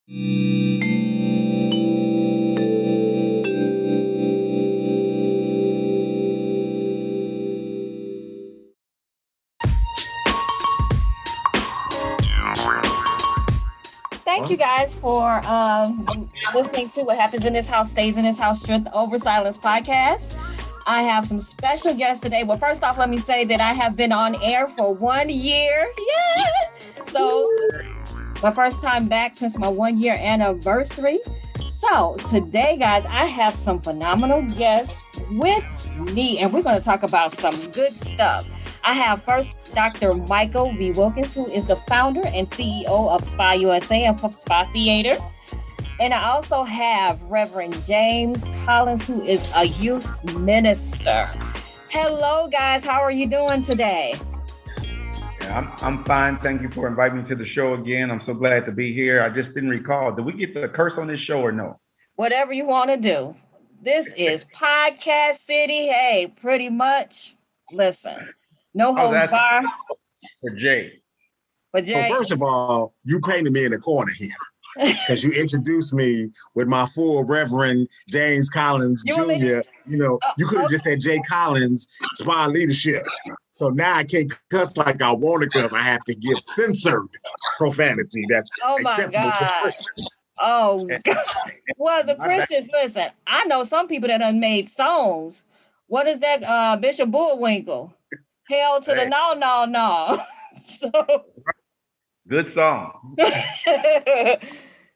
Thank you guys for listening to What Happens in This House Stays in This House Strength Over Silence podcast. I have some special guests today. Well, first off, let me say that I have been on air for 1 year. Yeah. So my first time back since my 1 year anniversary. So today, guys, I have some phenomenal guests with me, and we're going to talk about some good stuff. I have first Dr. Michael V. Wilkins, who is the founder and CEO of Spa USA and Spa Theater. And I also have Reverend James Collins, who is a youth minister. Hello, guys. How are you doing today? Yeah, I'm fine. Thank you for inviting me to the show again. I'm so glad to be here. I just didn't recall. Did we get to curse on this show or no? Whatever you want to do. This is Podcast City. Hey, pretty much. Listen, no holds bar. For Jay. For Jay. So first of all, you painted me in the corner here because you introduced me with my full Reverend James Collins Jr. You could have just said Jay Collins, Spa Leadership. So now I can't cuss like I want to cuss. I have to give censored profanity that's acceptable to Christians. Oh, God. Well, the Christians, listen, I know some people that done made songs. What is that, Bishop Bullwinkle? Hell to the no. So good song.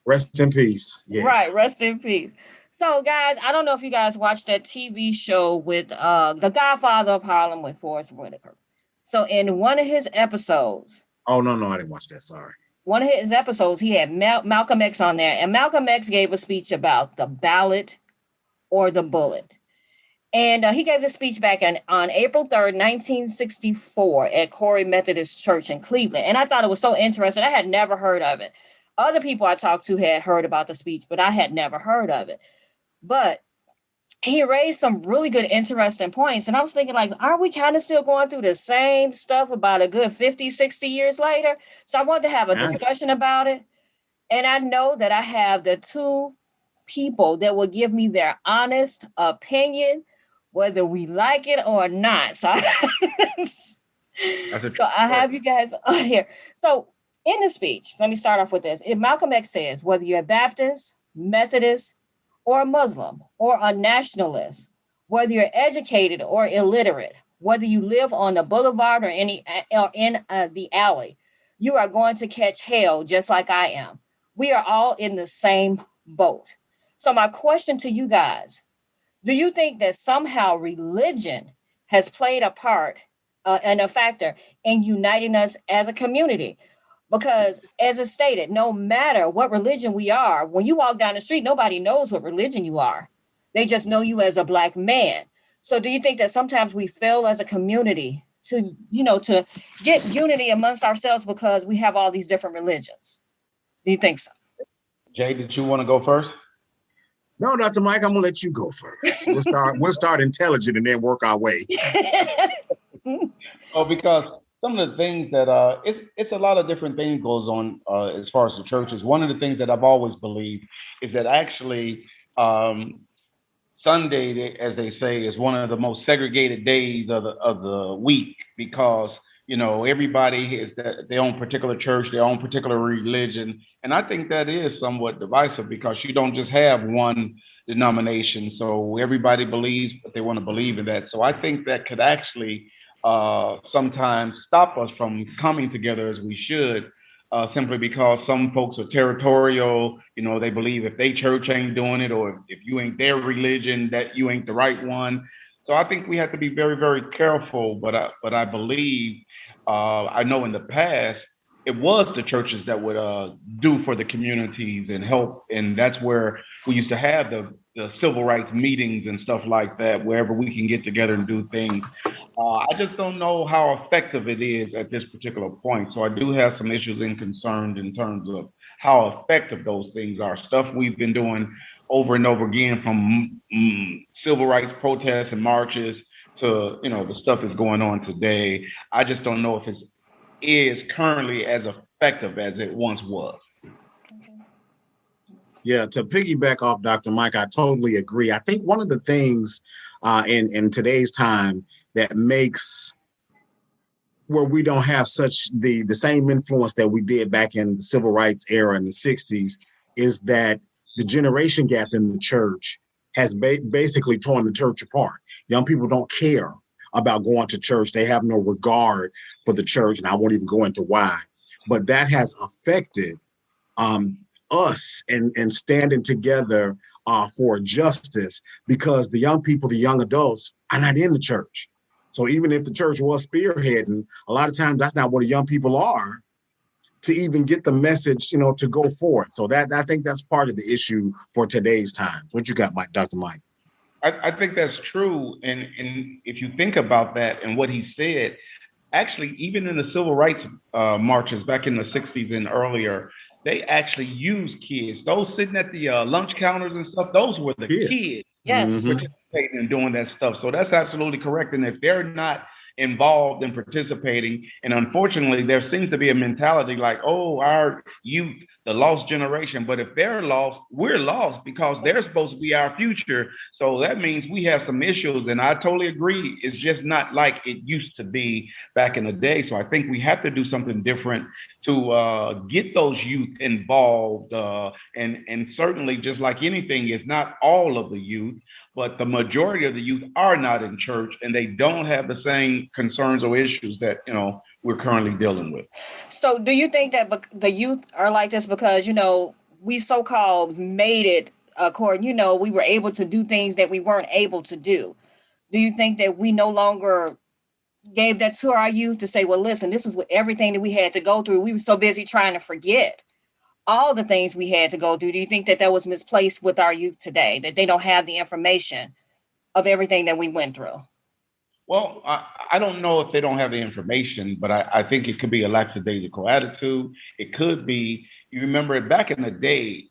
Rest in peace. Yeah. Right, rest in peace. So, guys, I don't know if you guys watched that TV show with the Godfather of Harlem with Forrest Whitaker. So, in one of his episodes. Oh, no, I didn't watch that. Sorry. One of his episodes, he had Malcolm X on there, and Malcolm X gave a speech about the ballot or the bullet. And he gave this speech back on April 3rd, 1964 at Corey Methodist Church in Cleveland. And I thought it was so interesting. I had never heard of it. Other people I talked to had heard about the speech, but I had never heard of it. But he raised some really good, interesting points. And I was thinking, like, aren't we kind of still going through the same stuff about a good 50, 60 years later? So I wanted to have a discussion about it. And I know that I have the two people that will give me their honest opinion, whether we like it or not. So I have you guys on here. So in the speech, let me start off with this. If Malcolm X says, whether you're a Baptist, Methodist, or a Muslim, or a nationalist, whether you're educated or illiterate, whether you live on the boulevard or in the alley, you are going to catch hell just like I am. We are all in the same boat. So my question to you guys, do you think that somehow religion has played a part and a factor in uniting us as a community? Because as it's stated, no matter what religion we are, when you walk down the street, nobody knows what religion you are. They just know you as a Black man. So do you think that sometimes we fail as a community to get unity amongst ourselves because we have all these different religions? Do you think so? Jay, did you want to go first? No, Dr. Mike, I'm gonna let you go first. We'll start intelligent and then work our way. Because some of the things that it's a lot of different things goes on as far as the churches. One of the things that I've always believed is that actually Sunday, as they say, is one of the most segregated days of the week because everybody is their own particular church, their own particular religion. And I think that is somewhat divisive because you don't just have one denomination. So everybody believes what they want to believe in that. So I think that could actually sometimes stop us from coming together as we should, simply because some folks are territorial. They believe if they church ain't doing it, or if you ain't their religion, that you ain't the right one. So I think we have to be very, very careful. But I believe, I know in the past, it was the churches that would do for the communities and help. And that's where we used to have the civil rights meetings and stuff like that, wherever we can get together and do things. I just don't know how effective it is at this particular point. So I do have some issues and concerns in terms of how effective those things are. Stuff we've been doing over and over again, from civil rights protests and marches to, the stuff that's going on today. I just don't know if it is currently as effective as it once was. Yeah, to piggyback off Dr. Mike, I totally agree. I think one of the things in today's time that makes where we don't have such the same influence that we did back in the civil rights era in the 60s is that the generation gap in the church has basically torn the church apart. Young people don't care about going to church. They have no regard for the church, and I won't even go into why. But that has affected us and standing together for justice, because the young people, the young adults, are not in the church. So even if the church was spearheading, a lot of times that's not what the young people are to even get the message, to go forward. So that I think that's part of the issue for today's times. What you got, Dr. Mike? I think that's true. And if you think about that and what he said, actually, even in the civil rights marches back in the 60s and earlier, they actually used kids. Those sitting at the lunch counters and stuff, those were the kids. Yes. Participating and doing that stuff. So that's absolutely correct. And if they're not involved in participating, and unfortunately, there seems to be a mentality like, oh, our youth, the lost generation. But if they're lost, we're lost because they're supposed to be our future. So that means we have some issues. And I totally agree. It's just not like it used to be back in the day. So I think we have to do something different to get those youth involved. And certainly, just like anything, it's not all of the youth, but the majority of the youth are not in church, and they don't have the same concerns or issues that, we're currently dealing with. So do you think that the youth are like this because, we so-called made it according, we were able to do things that we weren't able to do? Do you think that we no longer gave that to our youth to say, well, listen, this is what everything that we had to go through. We were so busy trying to forget all the things we had to go through. Do you think that was misplaced with our youth today, that they don't have the information of everything that we went through? Well, I don't know if they don't have the information, but I think it could be a lackadaisical attitude. It could be, you remember back in the day,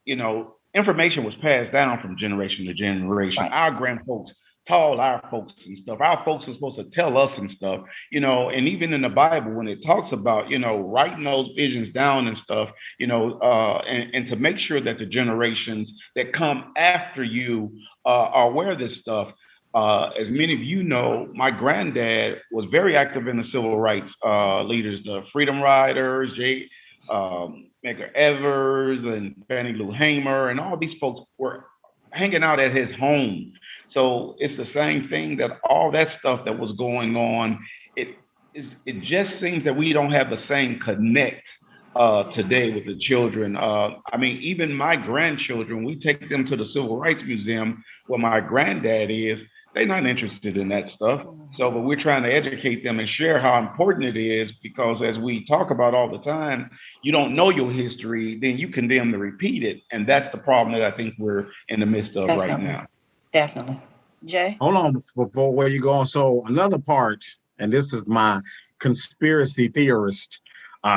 information was passed down from generation to generation. Right. Our grandfolks told our folks and stuff. Our folks are supposed to tell us and stuff, and even in the Bible, when it talks about, writing those visions down and stuff, and to make sure that the generations that come after you are aware of this stuff. As many of you know, my granddad was very active in the civil rights leaders, the Freedom Riders, Medgar Evers and Fannie Lou Hamer, and all these folks were hanging out at his home. So it's the same thing, that all that stuff that was going on, it just seems that we don't have the same connect today with the children. Even my grandchildren, we take them to the Civil Rights Museum where my granddad is. They're not interested in that stuff. So, but we're trying to educate them and share how important it is, because as we talk about all the time, you don't know your history, then you condemn to repeat it. And that's the problem that I think we're in the midst of right now. Definitely. Jay? Hold on before where you go on. So another part, and this is my conspiracy theorist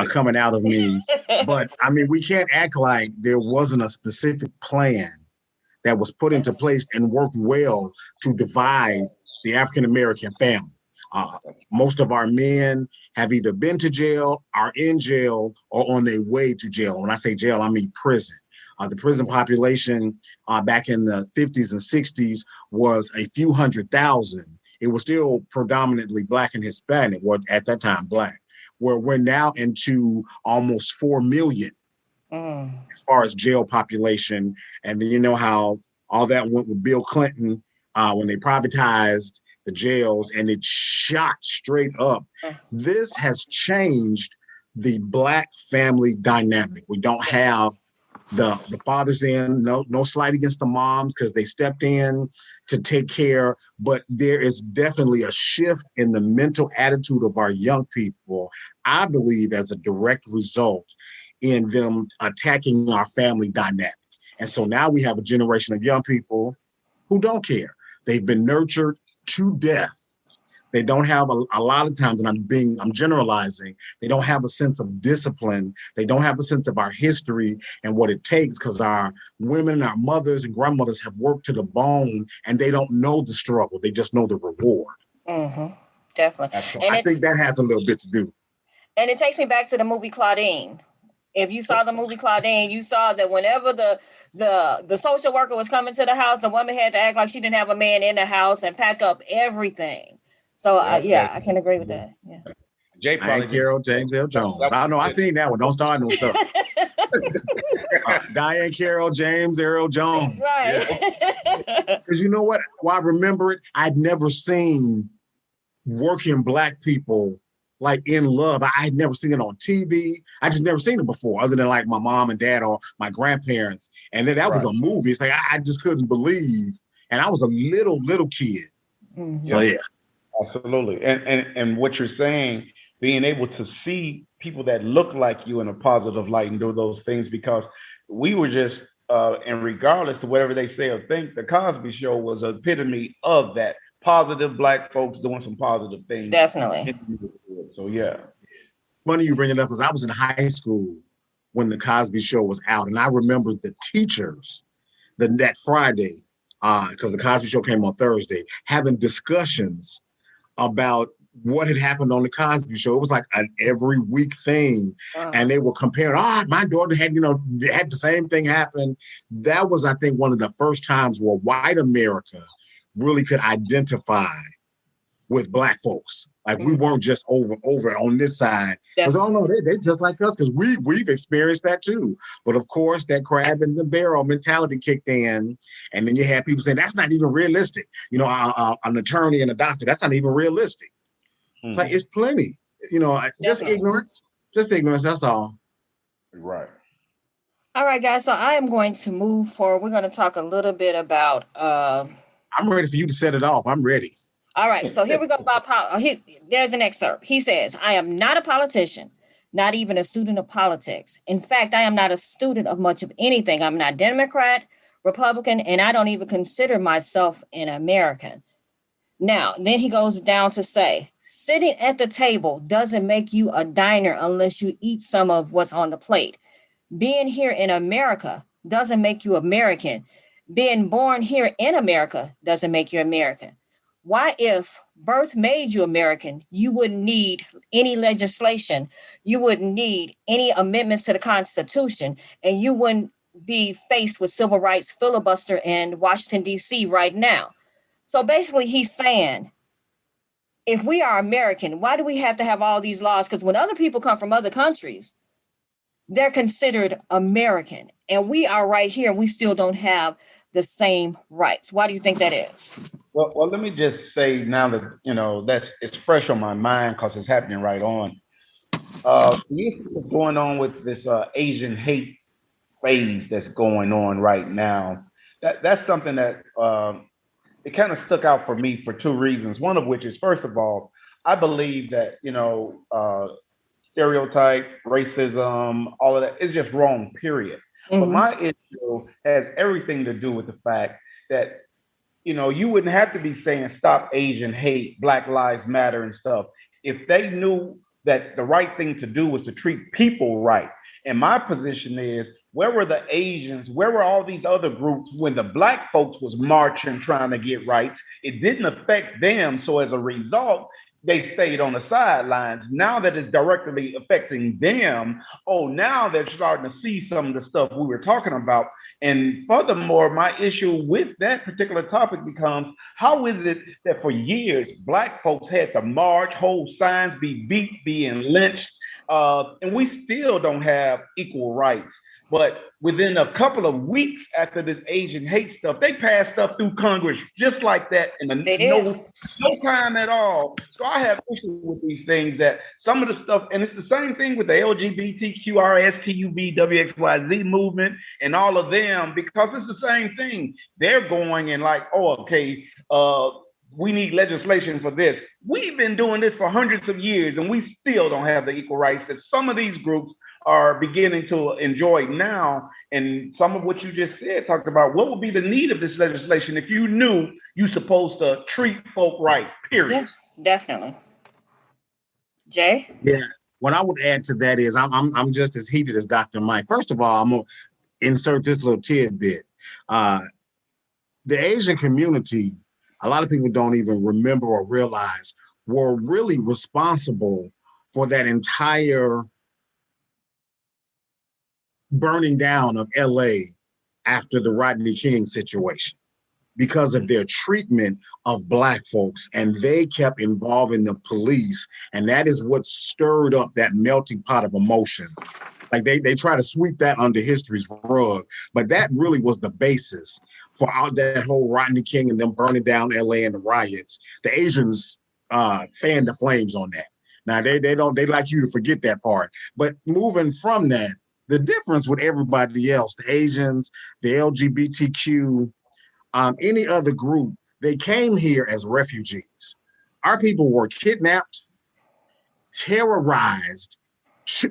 coming out of me, but we can't act like there wasn't a specific plan that was put into place and worked well to divide the African-American family. Most of our men have either been to jail, are in jail, or on their way to jail. When I say jail, I mean prison. The prison population back in the 50s and 60s was a few 100,000. It was still predominantly Black and Hispanic, or at that time Black, where we're now into almost 4 million as far as jail population. And then you know how all that went with Bill Clinton when they privatized the jails and it shot straight up. This has changed the Black family dynamic. We don't have the fathers in, no slight against the moms because they stepped in to take care, but there is definitely a shift in the mental attitude of our young people, I believe, as a direct result in them attacking our family dynamic. And so now we have a generation of young people who don't care. They've been nurtured to death. They don't have a lot of times, and I'm generalizing, they don't have a sense of discipline. They don't have a sense of our history and what it takes, because our women, our mothers and grandmothers have worked to the bone and they don't know the struggle. They just know the reward. Definitely. I think that has a little bit to do. And it takes me back to the movie Claudine. If you saw the movie Claudine, you saw that whenever the social worker was coming to the house, the woman had to act like she didn't have a man in the house and pack up everything. So I can agree with that. Yeah. Diane Carroll, James L. Jones. I know I seen that one. Don't start no stuff. Diane Carroll, James Earl Jones. Right. Because you know what? Well, I remember it. I'd never seen working Black people like in love. I had never seen it on TV. I just never seen it before, other than like my mom and dad or my grandparents. And then that was a movie. It's like I just couldn't believe. And I was a little kid. Mm-hmm. So yeah. Absolutely. And what you're saying, being able to see people that look like you in a positive light and do those things, because we were just, and regardless of whatever they say or think, the Cosby Show was an epitome of that. Positive Black folks doing some positive things. Definitely. So yeah. Funny you bring it up, because I was in high school when the Cosby Show was out, and I remember the teachers that Friday, because the Cosby Show came on Thursday, having discussions about what had happened on the Cosby Show. It was like an every week thing. And they were comparing, my daughter had the same thing happen. That was, I think, one of the first times where white America really could identify with Black folks. Like we weren't just over on this side. Because they just like us, because we've experienced that too. But of course, that crab in the barrel mentality kicked in. And then you had people saying, that's not even realistic. An attorney and a doctor, that's not even realistic. It's like, it's plenty, just ignorance, that's all. Right. All right, guys. So I am going to move forward. We're going to talk a little bit about. I'm ready for you to set it off. I'm ready. All right. So here we go about, there's an excerpt. He says, I am not a politician, not even a student of politics. In fact, I am not a student of much of anything. I'm not Democrat, Republican, and I don't even consider myself an American. Now, then he goes down to say, sitting at the table doesn't make you a diner unless you eat some of what's on the plate. Being here in America doesn't make you American. Being born here in America doesn't make you American. Why, if birth made you American, you wouldn't need any legislation, you wouldn't need any amendments to the Constitution, and you wouldn't be faced with civil rights filibuster in Washington, D.C. right now. So basically he's saying, if we are American, why do we have to have all these laws? Because when other people come from other countries, they're considered American. And we are right here. We still don't have the same rights. Why do you think that is? Well, let me just say now that, it's fresh on my mind because it's happening right on. What's going on with this Asian hate phase that's going on right now? That's something that it kind of stuck out for me for two reasons. One of which is, first of all, I believe that, stereotype, racism, all of that is just wrong, period. Mm-hmm. But my issue has everything to do with the fact that, you wouldn't have to be saying stop Asian hate, Black Lives Matter and stuff, if they knew that the right thing to do was to treat people right. And my position is, where were the Asians? Where were all these other groups when the Black folks was marching, trying to get rights? It didn't affect them. So as a result, they stayed on the sidelines. Now that it's directly affecting them, now they're starting to see some of the stuff we were talking about. And furthermore, my issue with that particular topic becomes, how is it that for years, Black folks had to march, hold signs, be beat, being lynched, and we still don't have equal rights? But within a couple of weeks after this Asian hate stuff, they passed stuff through Congress just like that in no time at all. So I have issues with these things, that some of the stuff, and it's the same thing with the LGBTQRSTUVWXYZ movement and all of them, because it's the same thing. They're going and like, we need legislation for this. We've been doing this for hundreds of years, and we still don't have the equal rights that some of these groups are beginning to enjoy now. And some of what you just said, talked about what would be the need of this legislation if you knew you're supposed to treat folk right, period. Yes, definitely. Jay? Yeah, what I would add to that is I'm just as heated as Dr. Mike. First of all, I'm going to insert this little tidbit. The Asian community, a lot of people don't even remember or realize, were really responsible for that entire burning down of LA after the Rodney King situation because of their treatment of Black folks, and they kept involving the police, and that is what stirred up that melting pot of emotion. Like they try to sweep that under history's rug, but that really was the basis for all that whole Rodney King and them burning down LA and the riots. The Asians fanned the flames on that. Now they like you to forget that part. But moving from that, the difference with everybody else, the Asians, the LGBTQ, any other group, they came here as refugees. Our people were kidnapped, terrorized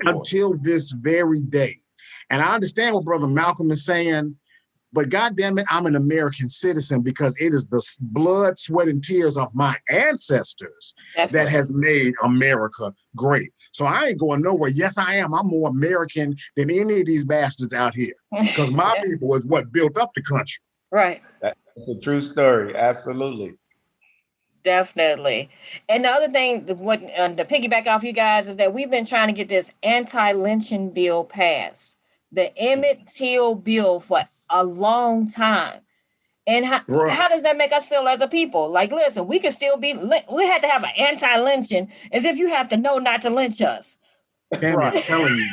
until this very day. And I understand what Brother Malcolm is saying, but goddamn it, I'm an American citizen because it is the blood, sweat, and tears of my ancestors that has made America great. So I ain't going nowhere. Yes, I am. I'm more American than any of these bastards out here because my people is what built up the country. Right. That's a true story. Absolutely. Definitely. And the other thing, to piggyback off you guys, is that we've been trying to get this anti-lynching bill passed, the Emmett Till bill, for a long time. And how does that make us feel as a people? Like, listen, we could still be, we had to have an anti-lynching as if you have to know not to lynch us. Damn, I'm telling you,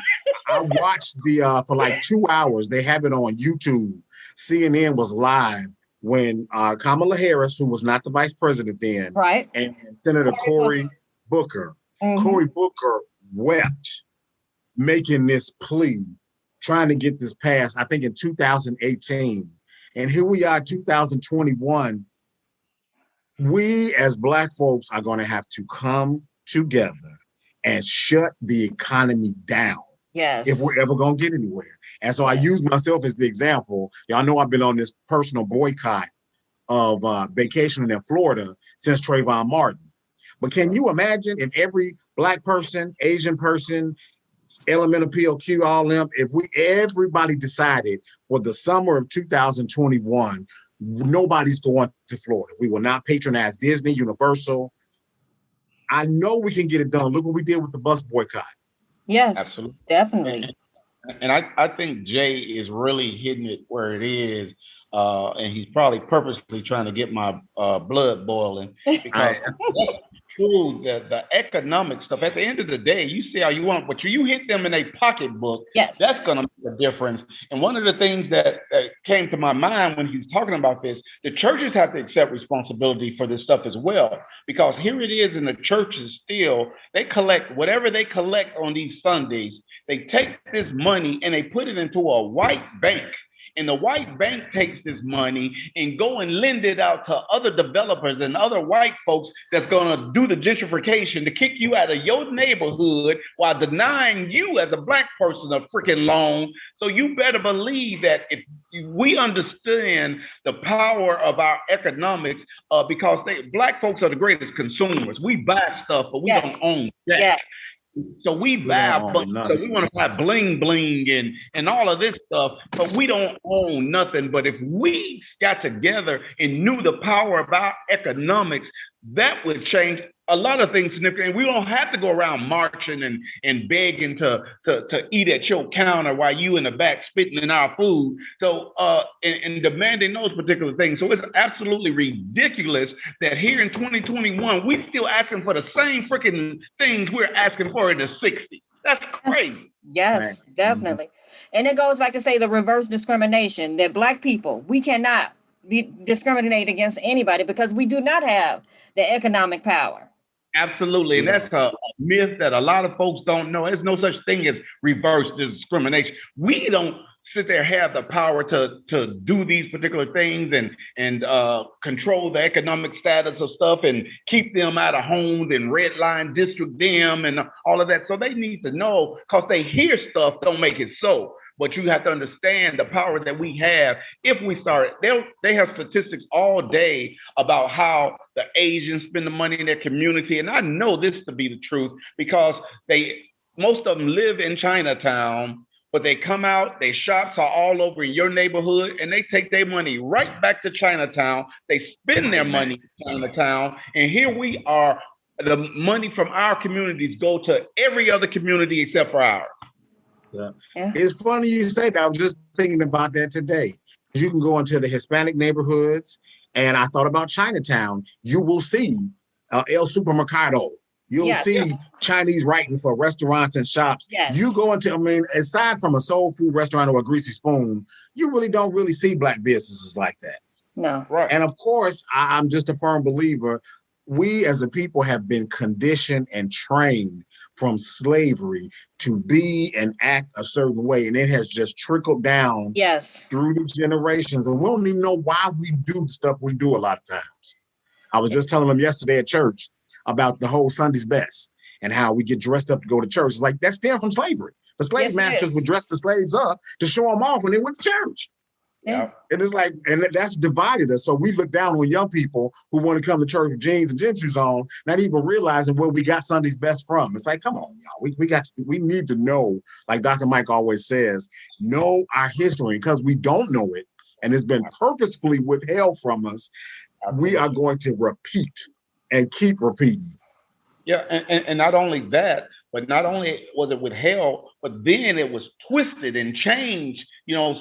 I watched for like 2 hours. They have it on YouTube. CNN was live when Kamala Harris, who was not the vice president then, right, and Senator Cory Booker. Cory Booker wept making this plea, trying to get this passed, I think in 2018. And here we are, 2021. We as Black folks are going to have to come together and shut the economy down. Yes. If we're ever going to get anywhere. And so I use myself as the example. Y'all know I've been on this personal boycott of vacationing in Florida since Trayvon Martin. But can you imagine if every Black person, Asian person, elemental POQ, all them, if everybody decided for the summer of 2021, nobody's going to Florida. We will not patronize Disney, Universal. I know we can get it done. Look what we did with the bus boycott. Yes, absolutely, definitely. And I think Jay is really hitting it where it is, and he's probably purposely trying to get my blood boiling because that's true. The economic stuff. At the end of the day, you see how you want, but you hit them in a pocketbook. Yes, that's going to make a difference. And one of the things that came to my mind when he was talking about this, the churches have to accept responsibility for this stuff as well, because here it is in the churches still, they collect whatever they collect on these Sundays. They take this money and they put it into a white bank. And the white bank takes this money and go and lend it out to other developers and other white folks that's going to do the gentrification to kick you out of your neighborhood while denying you as a Black person a freaking loan. So you better believe that if we understand the power of our economics, because Black folks are the greatest consumers. We buy stuff, but we don't own that. Yes. So we buy, so we want to buy bling bling and all of this stuff, but we don't own nothing. But if we got together and knew the power of our economics, that would change a lot of things significantly. We don't have to go around marching and begging to eat at your counter while you in the back spitting in our food. So and demanding those particular things. So it's absolutely ridiculous that here in 2021 we still asking for the same freaking things we're asking for in the 60s. That's crazy. Yes, definitely. And it goes back to say the reverse discrimination, that Black people, we cannot be discriminated against anybody because we do not have the economic power. Absolutely. And that's a myth that a lot of folks don't know. There's no such thing as reverse discrimination. We don't sit there have the power to do these particular things and control the economic status of stuff and keep them out of homes and red line district them and all of that. So they need to know, because they hear stuff don't make it so. But you have to understand the power that we have. If we start, they have statistics all day about how the Asians spend the money in their community. And I know this to be the truth because most of them live in Chinatown, but they come out, they shops are all over in your neighborhood, and they take their money right back to Chinatown. They spend their money in Chinatown. And here we are, the money from our communities go to every other community except for ours. Yeah. Yeah. It's funny you say that. I was just thinking about that today. You can go into the Hispanic neighborhoods, and I thought about Chinatown. You will see El Supermercado. You'll Yes. see Chinese writing for restaurants and shops. Yes. You go into, I mean, aside from a soul food restaurant or a greasy spoon, you really don't really see Black businesses like that. No. Right. And of course, I'm just a firm believer. We as a people have been conditioned and trained from slavery to be and act a certain way. And it has just trickled down Yes. through the generations. And we don't even know why we do stuff we do a lot of times. I was just telling them yesterday at church about the whole Sunday's best and how we get dressed up to go to church. It's like that stemmed from slavery. The slave masters would dress the slaves up to show them off when they went to church. Yeah. And it's like, and that's divided us. So we look down on young people who want to come to church with jeans and gym shoes on, not even realizing where we got Sunday's best from. It's like, come on, y'all. We need to know, like Dr. Mike always says, know our history, because we don't know it and it's been purposefully withheld from us. We are going to repeat and keep repeating. Yeah, and not only that, but not only was it withheld, but then it was twisted and changed,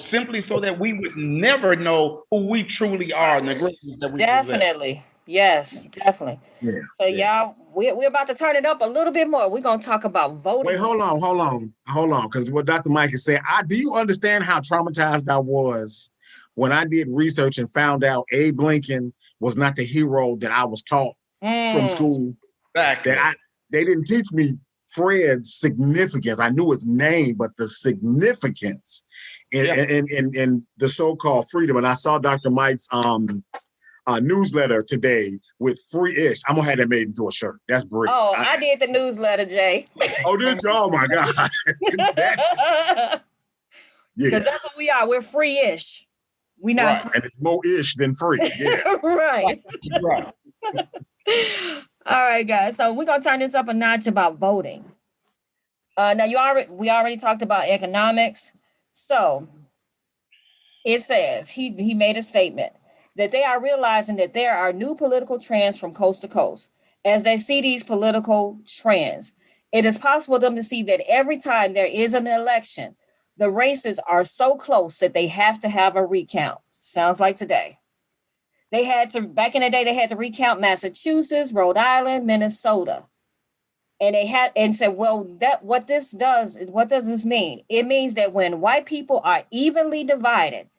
simply so that we would never know who we truly are and the greatness that we definitely possess. Yes, definitely. Yeah. So y'all, we're about to turn it up a little bit more. We're gonna talk about voting. Wait, hold on, because what Dr. Mike is saying, do you understand how traumatized I was when I did research and found out Abe Lincoln was not the hero that I was taught from school? Exactly. That they didn't teach me Fred's significance. I knew his name, but the significance in the so-called freedom. And I saw Dr. Mike's newsletter today with free-ish. I'm gonna have that made into a shirt. That's brilliant. Oh, I did the newsletter, Jay. Oh, did you? Oh my God. Because that's what we are. We're free-ish. We not free. And it's more ish than free. Yeah. Right. Right. All right, guys. So we're gonna turn this up a notch about voting. Now we already talked about economics. So it says he made a statement that they are realizing that there are new political trends from coast to coast. As they see these political trends, it is possible for them to see that every time there is an election, the races are so close that they have to have a recount. Sounds like today. Back in the day, they had to recount Massachusetts, Rhode Island, Minnesota. And they said, well, what does this mean? It means that when white people are evenly divided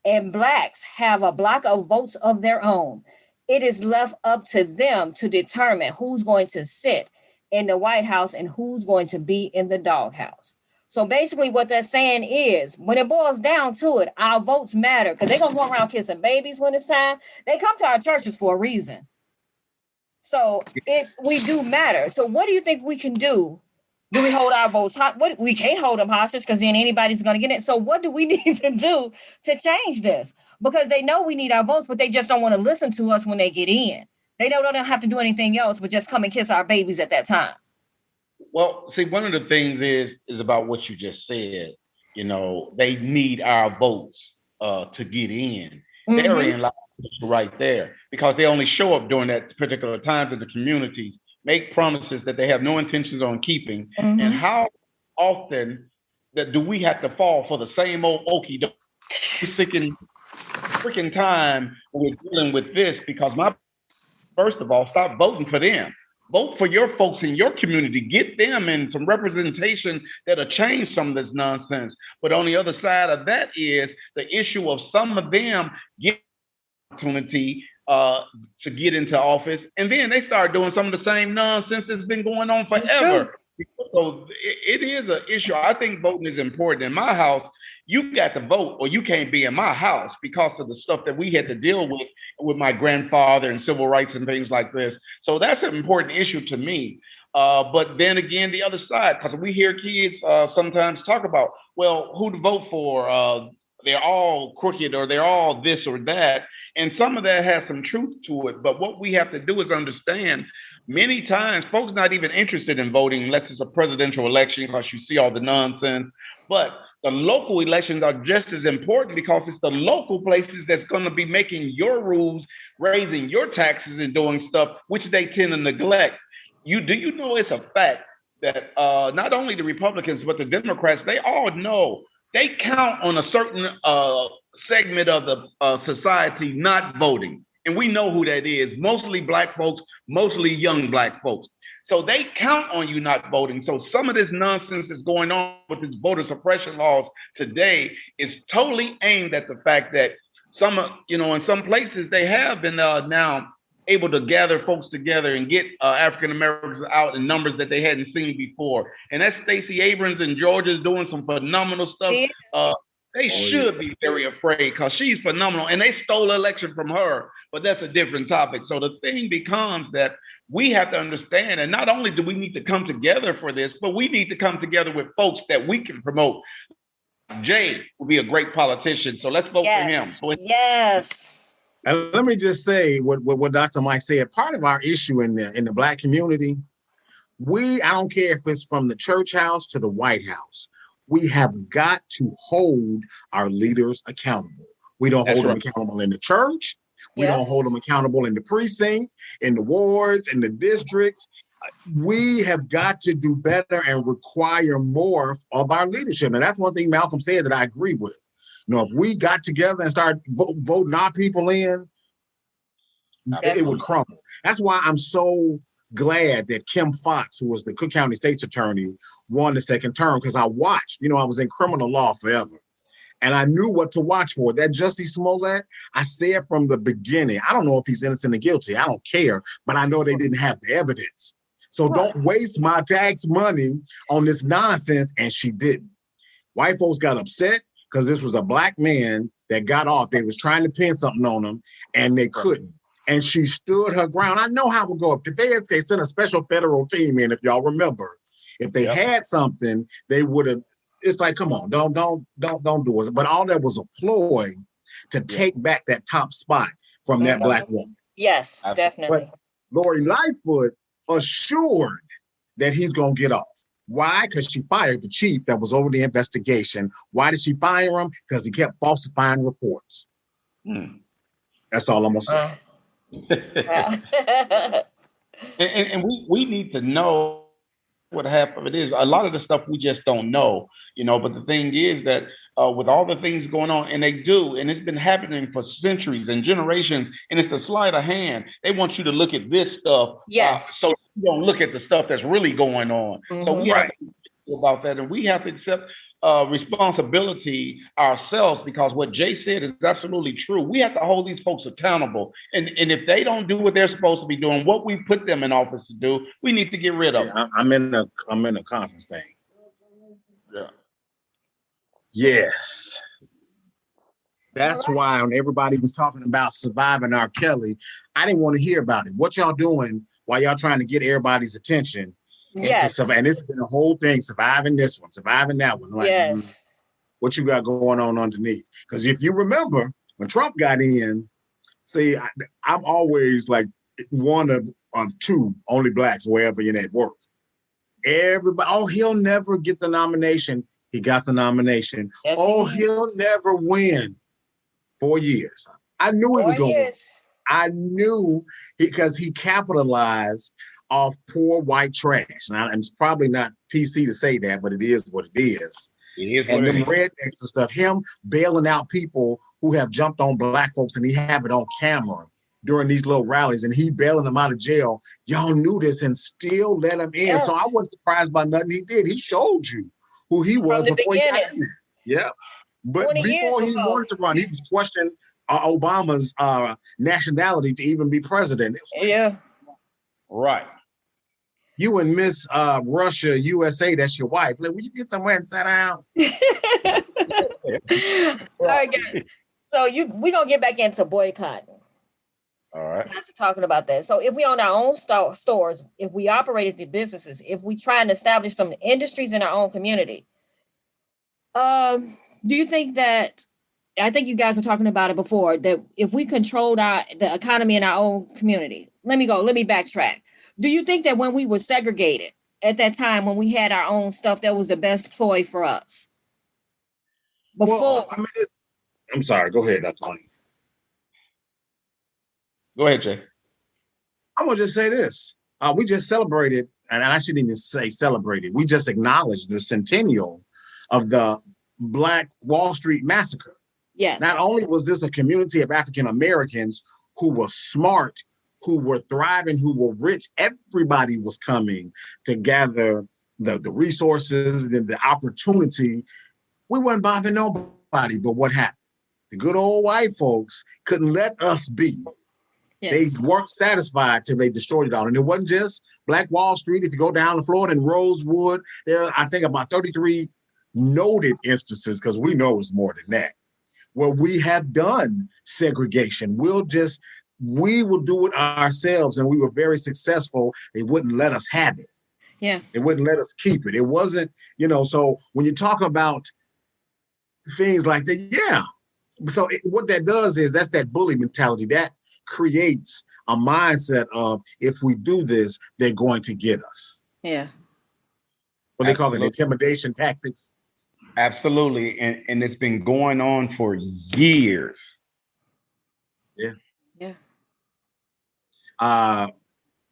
and blacks have a block of votes of their own, it is left up to them to determine who's going to sit in the White House and who's going to be in the doghouse. So basically what they're saying is, when it boils down to it, our votes matter, because they're going to go around kissing babies when it's time. They come to our churches for a reason. So we do matter. So what do you think we can do? Do we hold our votes? We can't hold them hostage, because then anybody's going to get it. So what do we need to do to change this? Because they know we need our votes, but they just don't want to listen to us when they get in. They don't have to do anything else but just come and kiss our babies at that time. Well, see, one of the things is about what you just said. They need our votes to get in. Mm-hmm. They're in line right there, because they only show up during that particular times in the communities, make promises that they have no intentions on keeping. Mm-hmm. And how often do we have to fall for the same old okie doke freaking time when we're dealing with this? Because first of all, stop voting for them. Vote for your folks in your community. Get them in some representation that'll change some of this nonsense. But on the other side of that is the issue of some of them get opportunity to get into office, and then they start doing some of the same nonsense that's been going on forever. So it is an issue. I think voting is important. In my house, you got to vote or you can't be in my house, because of the stuff that we had to deal with my grandfather and civil rights and things like this. So that's an important issue to me. But then again, the other side, because we hear kids sometimes talk about, well, who to vote for? They're all crooked, or they're all this or that. And some of that has some truth to it. But what we have to do is understand, many times folks not even interested in voting unless it's a presidential election, because you see all the nonsense. But the local elections are just as important, because it's the local places that's going to be making your rules, raising your taxes and doing stuff, which they tend to neglect. Do you know it's a fact that not only the Republicans but the Democrats, they all know they count on a certain segment of the society not voting, and we know who that is. Mostly Black folks, mostly young Black folks. So they count on you not voting. So some of this nonsense that's going on with these voter suppression laws today is totally aimed at the fact that some, in some places they have been now able to gather folks together and get African Americans out in numbers that they hadn't seen before. And that's Stacey Abrams in Georgia is doing some phenomenal stuff. They should be very afraid because she's phenomenal. And they stole the election from her, but that's a different topic. So the thing becomes that we have to understand, and not only do we need to come together for this, but we need to come together with folks that we can promote. Jay will be a great politician, so let's vote for him. So yes. And let me just say what Dr. Mike said. Part of our issue in the Black community, I don't care if it's from the church house to the White House, we have got to hold our leaders accountable. We don't hold them accountable in the church. We don't hold them accountable in the precincts, in the wards, in the districts. We have got to do better and require more of our leadership. And that's one thing Malcolm said that I agree with. If we got together and start voting our people in, it would crumble. That's why I'm so glad that Kim Foxx, who was the Cook County State's attorney, won the second term, because I watched, I was in criminal law forever. And I knew what to watch for. That Justice Smollett, I said from the beginning, I don't know if he's innocent or guilty. I don't care, but I know they didn't have the evidence. So don't waste my tax money on this nonsense. And she didn't. White folks got upset because this was a Black man that got off. They was trying to pin something on him and they couldn't. And she stood her ground. I know how it would go. If the feds, they sent a special federal team in, if y'all remember, if they had something, they would have. It's like, come on, don't do it. But all that was a ploy to take back that top spot from that Black woman. Yes, definitely. But Lori Lightfoot assured that he's going to get off. Why? Because she fired the chief that was over the investigation. Why did she fire him? Because he kept falsifying reports. That's all I'm going to say. and we need to know what happened. It is a lot of the stuff we just don't know, but the thing is that with all the things going on, and they do, and it's been happening for centuries and generations, and it's a sleight of hand. They want you to look at this stuff, so you don't look at the stuff that's really going on. So we have to think about that, and we have to accept responsibility ourselves, because what Jay said is absolutely true. We have to hold these folks accountable, and if they don't do what they're supposed to be doing, what we put them in office to do, we need to get rid of them. I'm in a conference thing. Yeah. Yes. That's why when everybody was talking about surviving R. Kelly, I didn't want to hear about it. What y'all doing while y'all trying to get everybody's attention? Yes. And it's been a whole thing, surviving this one, surviving that one. Like, what you got going on underneath? Because if you remember, when Trump got in, see, I'm always like one of two only Blacks wherever in at work. Everybody, he'll never get the nomination. He got the nomination. Yes, he'll never win. 4 years. I knew he was going to win. I knew because he capitalized off poor white trash. Now, it's probably not PC to say that, but it is what it is. And them rednecks and stuff, him bailing out people who have jumped on Black folks, and he have it on camera during these little rallies, and he bailing them out of jail. Y'all knew this and still let him in. Yes. So I wasn't surprised by nothing he did. He showed you who he was before he got in there. Yeah. But before he wanted to run, he was questioning Obama's nationality to even be president. Yeah. Right. You and Miss Russia, USA, that's your wife. Like, will you get somewhere and sit down? All right, guys. So we're going to get back into boycotting. All right. After talking about that. So if we own our own stores, if we operated the businesses, if we try and establish some industries in our own community, do you think that, I think you guys were talking about it before, that if we controlled the economy in our own community, let me backtrack. Do you think that when we were segregated at that time, when we had our own stuff, that was the best ploy for us? Before, I'm sorry, go ahead, Dr. Tony. Go ahead, Jay. I'm gonna just say this. We just celebrated, and I shouldn't even say celebrated. We just acknowledged the centennial of the Black Wall Street massacre. Yes. Not only was this a community of African Americans who were smart, who were thriving, who were rich, everybody was coming to gather the resources and the opportunity. We weren't bothering nobody, but what happened? The good old white folks couldn't let us be. Yes. They weren't satisfied till they destroyed it all. And it wasn't just Black Wall Street. If you go down to Florida and Rosewood, there are, I think, about 33 noted instances, because we know it's more than that, where we have done segregation. We will do it ourselves, and we were very successful. They wouldn't let us have it. Yeah. They wouldn't let us keep it. It wasn't, so when you talk about things like that, yeah. So what that does is that's that bully mentality. That creates a mindset of, if we do this, they're going to get us. Yeah. What they call it, intimidation tactics. Absolutely. And it's been going on for years. Yeah. Yeah.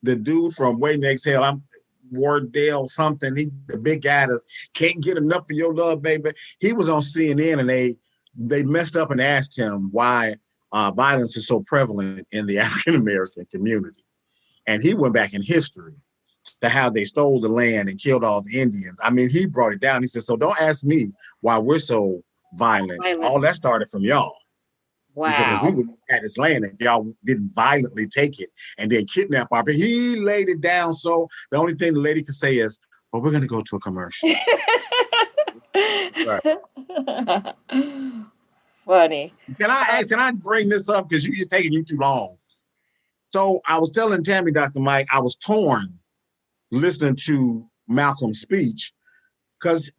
The dude from Way Next Hell, I'm Wardell something. He, the big guy that can't get enough of your love, baby. He was on CNN, and they messed up and asked him why violence is so prevalent in the African American community. And he went back in history to how they stole the land and killed all the Indians. I mean, he brought it down. He said, so don't ask me why we're so violent. All that started from y'all. Wow. He said, because we would have this land if y'all didn't violently take it and then kidnap our people. He laid it down. So the only thing the lady could say is, well, we're going to go to a commercial. Funny. Can I bring this up? Because it's taking you too long. So I was telling Tammy, Dr. Mike, I was torn listening to Malcolm's speech, because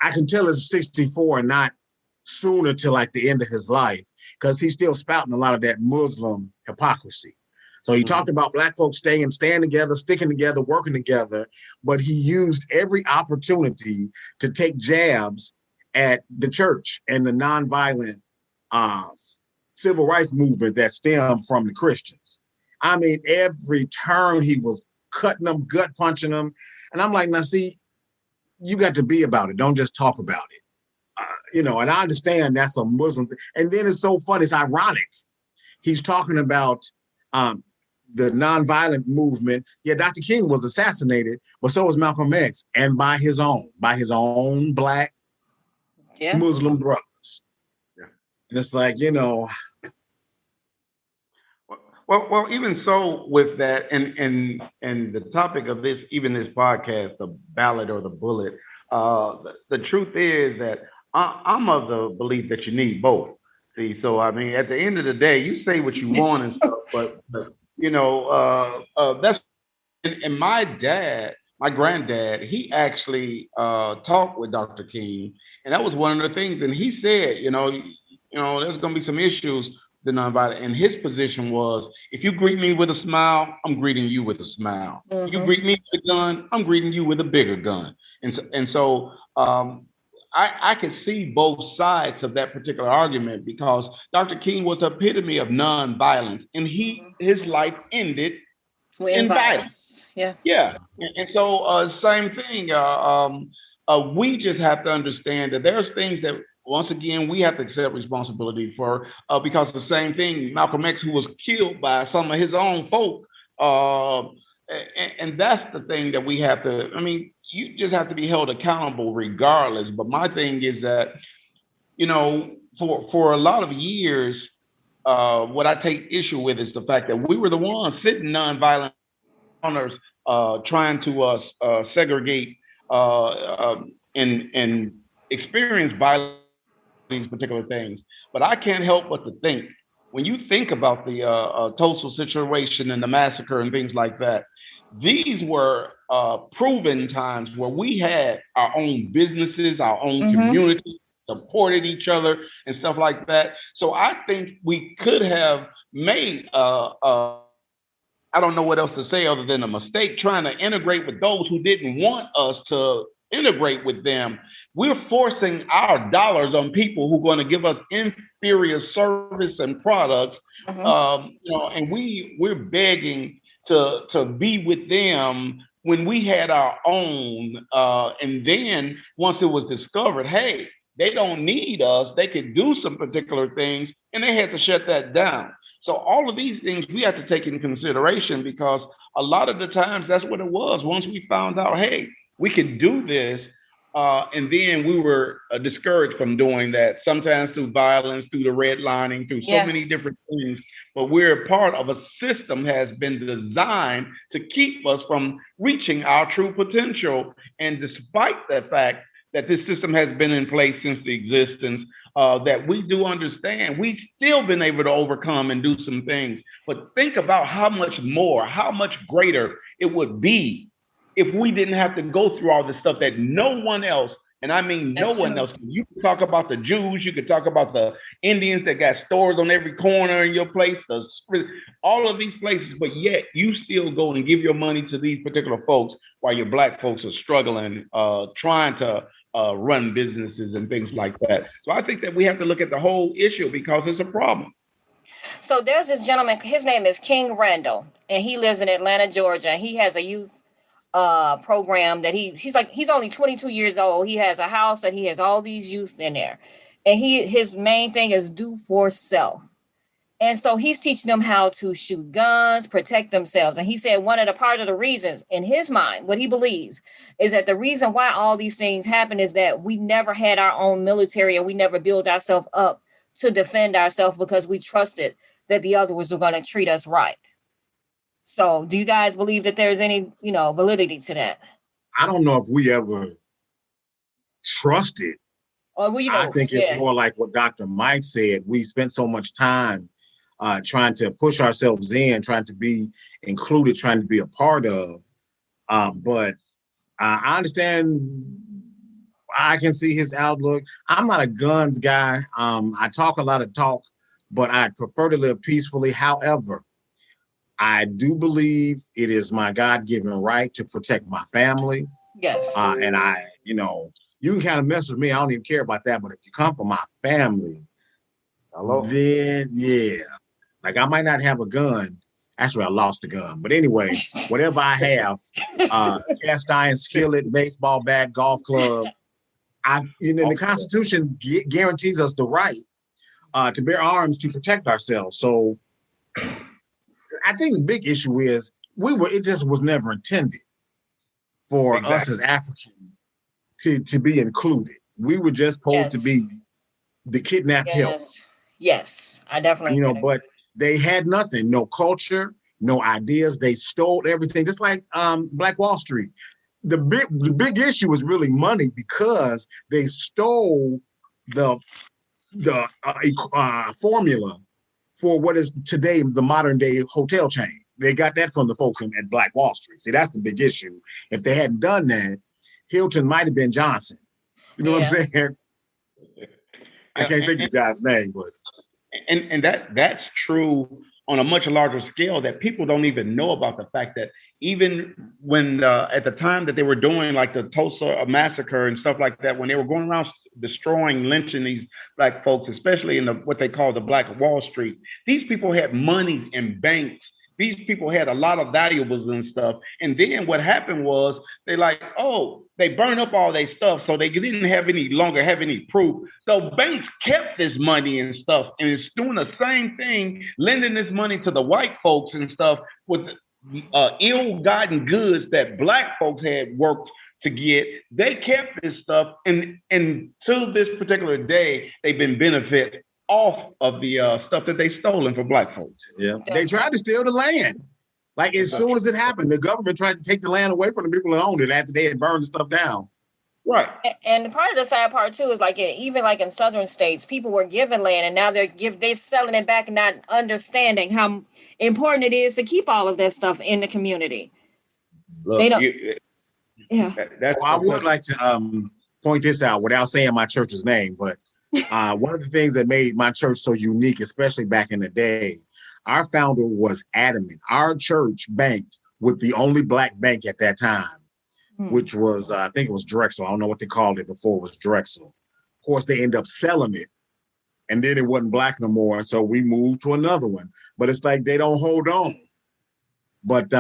I can tell it's 64 and not sooner till like the end of his life, because he's still spouting a lot of that Muslim hypocrisy. So he talked about Black folks staying together, sticking together, working together, but he used every opportunity to take jabs at the church and the nonviolent civil rights movement that stemmed from the Christians. I mean, every turn he was cutting them, gut punching them. And I'm like, now see, you got to be about it. Don't just talk about it. And I understand that's a Muslim thing. And then it's so funny, it's ironic. He's talking about the nonviolent movement. Yeah, Dr. King was assassinated, but so was Malcolm X, and by his own Black Muslim brothers. Yeah. And it's like, Well, even so with that, and the topic of this podcast, the ballot or the bullet, the truth is that I'm of the belief that you need both. See, so I mean, at the end of the day, you say what you want and stuff, but that's, and my granddad, he actually talked with Dr. King, and that was one of the things. And he said, there's going to be some issues. The nonviolent, and his position was, if you greet me with a smile, I'm greeting you with a smile. Mm-hmm. You greet me with a gun, I'm greeting you with a bigger gun. And so I could see both sides of that particular argument, because Dr. King was the epitome of nonviolence, and his life ended in violence. Yeah. And so same thing. We just have to understand that there's things that, once again, we have to accept responsibility for, because the same thing, Malcolm X, who was killed by some of his own folk, and that's the thing that we have to, you just have to be held accountable regardless. But my thing is that, for a lot of years, what I take issue with is the fact that we were the ones sitting nonviolent honors, trying to segregate and experience violence, these particular things. But I can't help but to think, when you think about the Tulsa situation and the massacre and things like that, these were proven times where we had our own businesses, our own communities, supported each other and stuff like that. So I think we could have made, I don't know what else to say other than a mistake, trying to integrate with those who didn't want us to integrate with them. We're forcing our dollars on people who are going to give us inferior service and products, and we're begging to be with them when we had our own. And then once it was discovered, hey, they don't need us, they could do some particular things, and they had to shut that down. So all of these things we have to take into consideration, because a lot of the times that's what it was. Once we found out, hey, we could do this, and then we were discouraged from doing that, sometimes through violence, through the redlining, through so many different things. But we're part of a system has been designed to keep us from reaching our true potential. And despite the fact that this system has been in place since the existence, that we do understand, we've still been able to overcome and do some things. But think about how much more, how much greater it would be if we didn't have to go through all this stuff that no one else, and I mean no one else. You could talk about the Jews, you could talk about the Indians that got stores on every corner in your place, all of these places, but yet you still go and give your money to these particular folks while your Black folks are struggling, trying to run businesses and things like that. So I think that we have to look at the whole issue, because it's a problem. So there's this gentleman, his name is King Randall, and he lives in Atlanta, Georgia. He has a youth program that he's only 22 years old. He has a house and he has all these youth in there, and his main thing is do for self. And so he's teaching them how to shoot guns, protect themselves. And he said one of the reasons in his mind, what he believes is that the reason why all these things happen is that we never had our own military, and we never built ourselves up to defend ourselves because we trusted that the others were going to treat us right. So do you guys believe that there's any, validity to that? I don't know if we ever trusted. I think it's more like what Dr. Mike said. We spent so much time trying to push ourselves in, trying to be included, trying to be a part of. But I understand, I can see his outlook. I'm not a guns guy. I talk a lot of talk, but I prefer to live peacefully. However, I do believe it is my God-given right to protect my family. Yes. And you can kind of mess with me. I don't even care about that. But if you come from my family, then yeah. Like, I might not have a gun. Actually, I lost a gun. But anyway, whatever I have, cast iron skillet, baseball bat, golf club, the Constitution guarantees us the right to bear arms to protect ourselves. So I think the big issue is it just was never intended for us as Africans to be included. We were just supposed to be the kidnapped help. Yes, I definitely but they had nothing, no culture, no ideas. They stole everything, just like Black Wall Street. The big issue was really money, because they stole the formula for what is today the modern day hotel chain. They got that from the folks at Black Wall Street. See, that's the big issue. If they hadn't done that, Hilton might have been Johnson. You know what I'm saying? I can't think of the guy's name, but and that's true on a much larger scale, that people don't even know about the fact that even when at the time that they were doing like the Tulsa massacre and stuff like that, when they were going around destroying, lynching these Black folks, especially in what they call the Black Wall Street, these people had money in banks. These people had a lot of valuables and stuff. And then what happened was they burned up all their stuff, so they didn't longer have any proof. So banks kept this money and stuff, and it's doing the same thing, lending this money to the white folks and stuff with ill-gotten goods that Black folks had worked to get. They kept this stuff, and to this particular day, they've been benefited off of the stuff that they stolen from Black folks. Yeah, they tried to steal the land. Like, as soon as it happened, the government tried to take the land away from the people that owned it after they had burned the stuff down. Right. And part of the sad part too is like even like in southern states, people were given land and now they're selling it back and not understanding how important it is to keep all of that stuff in the community. Look, they don't. I would like to point this out without saying my church's name, but one of the things that made my church so unique, especially back in the day, our founder was adamant. Our church banked with the only Black bank at that time, which was, I think it was Drexel. I don't know what they called it before it was Drexel. Of course, they ended up selling it, and then it wasn't Black no more, so we moved to another one. But it's like they don't hold on. But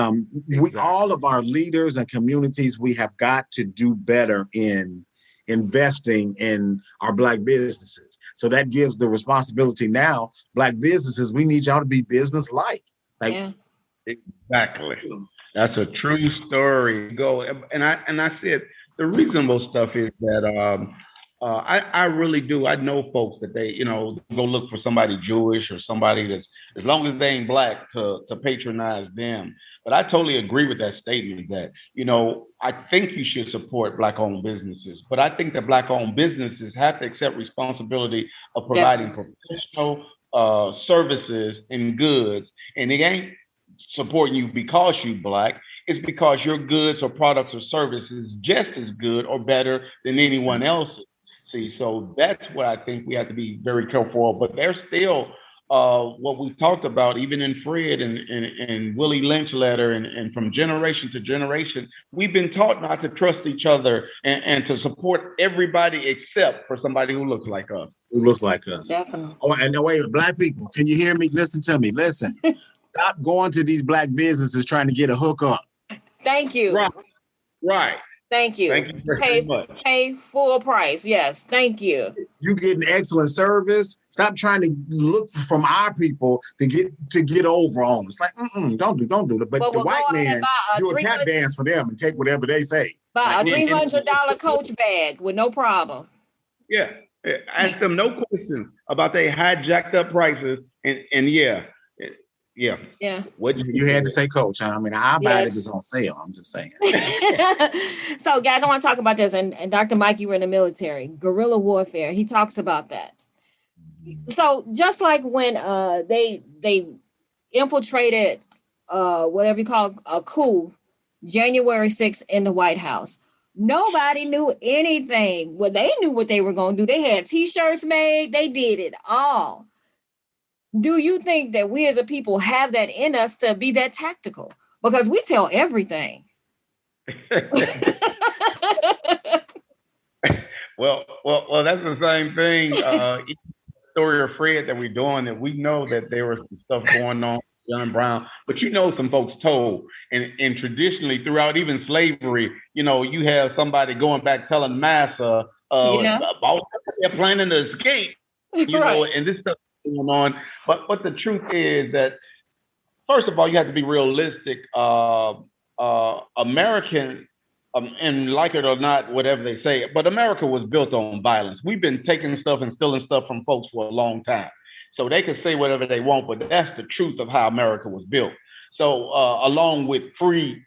we, all of our leaders and communities, we have got to do better in investing in our Black businesses. So that gives the responsibility now. Black businesses, we need y'all to be business-like. Like, yeah. Exactly. That's a true story. Go and I said the reasonable stuff is that I really do. I know folks that they go look for somebody Jewish or somebody that's, as long as they ain't Black, to patronize them. But I totally agree with that statement that I think you should support Black-owned businesses, but I think that Black-owned businesses have to accept responsibility of providing professional services and goods, and it ain't supporting you because you Black. It's because your goods or products or services just as good or better than anyone else's. See, so that's what I think we have to be very careful of. But there's still what we've talked about, even in Fred and Willie Lynch letter, and from generation to generation, we've been taught not to trust each other and to support everybody except for somebody who looks like us. Who looks like us. Definitely. Oh, and wait, Black people, can you hear me? Listen to me. Listen. Stop going to these Black businesses trying to get a hookup. Thank you. Right. Thank you. Thank you very much. Pay full price. Yes. Thank you. You getting excellent service. Stop trying to look from our people to get over on. It's like, don't do it. But the white man, you a tap dance for them and take whatever they say. Buy a $300 Coach bag with no problem. Yeah. Ask them no questions about they hijacked up prices and yeah. What you had to say, Coach? I mean, I buy it if it's on sale. I'm just saying. So, guys, I want to talk about this. And Dr. Mike, you were in the military, guerrilla warfare. He talks about that. So, just like when they infiltrated whatever you call a coup, January 6th in the White House. Nobody knew anything. Well, they knew what they were going to do. They had T-shirts made. They did it all. Do you think that we as a people have that in us to be that tactical? Because we tell everything. Well, that's the same thing. Story of Fred that we're doing, that we know that there was some stuff going on, John Brown, but some folks told, and traditionally throughout even slavery, you have somebody going back telling massa about they're planning to escape, right. And this stuff going on. But the truth is that, first of all, you have to be realistic. American, and like it or not, whatever they say, but America was built on violence. We've been taking stuff and stealing stuff from folks for a long time. So they can say whatever they want, but that's the truth of how America was built. So along with free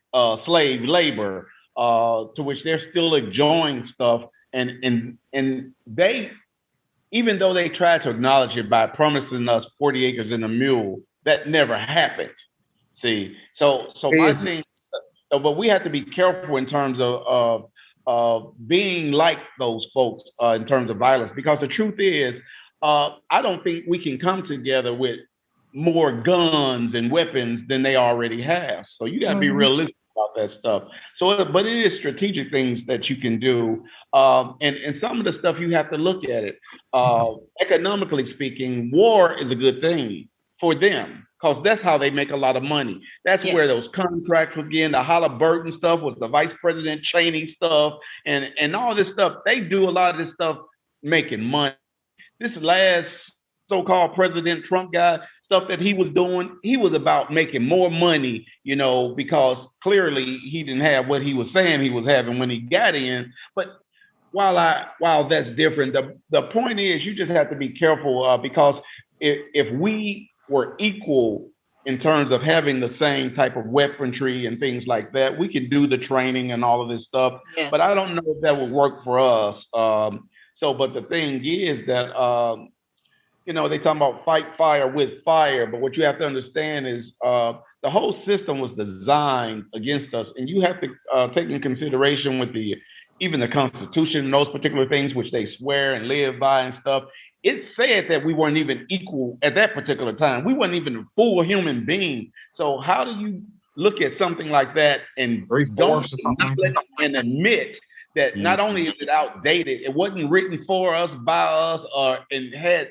slave labor, to which they're still enjoying stuff, and they, even though they tried to acknowledge it by promising us 40 acres and a mule, that never happened. See, so my thing, but we have to be careful in terms of being like those folks in terms of violence, because the truth is, I don't think we can come together with more guns and weapons than they already have. So you got to be realistic about that stuff. So, but it is strategic things that you can do. And some of the stuff you have to look at it. Economically speaking, war is a good thing for them, because that's how they make a lot of money. That's where those contracts begin. The Halliburton stuff was the Vice President Cheney stuff, and all this stuff. They do a lot of this stuff making money. This last so-called President Trump guy, stuff that he was doing, he was about making more money, because clearly he didn't have what he was saying he was having when he got in. But while that's different, the point is, you just have to be careful, because if we were equal in terms of having the same type of weaponry and things like that, we could do the training and all of this stuff. Yes. But I don't know if that would work for us. But the thing is that, they talk about fight fire with fire, but what you have to understand is the whole system was designed against us, and you have to take in consideration with even the Constitution and those particular things which they swear and live by and stuff. It said that we weren't even equal at that particular time. We weren't even a full human being. So how do you look at something like that and and admit that not only is it outdated, it wasn't written for us, by us, and had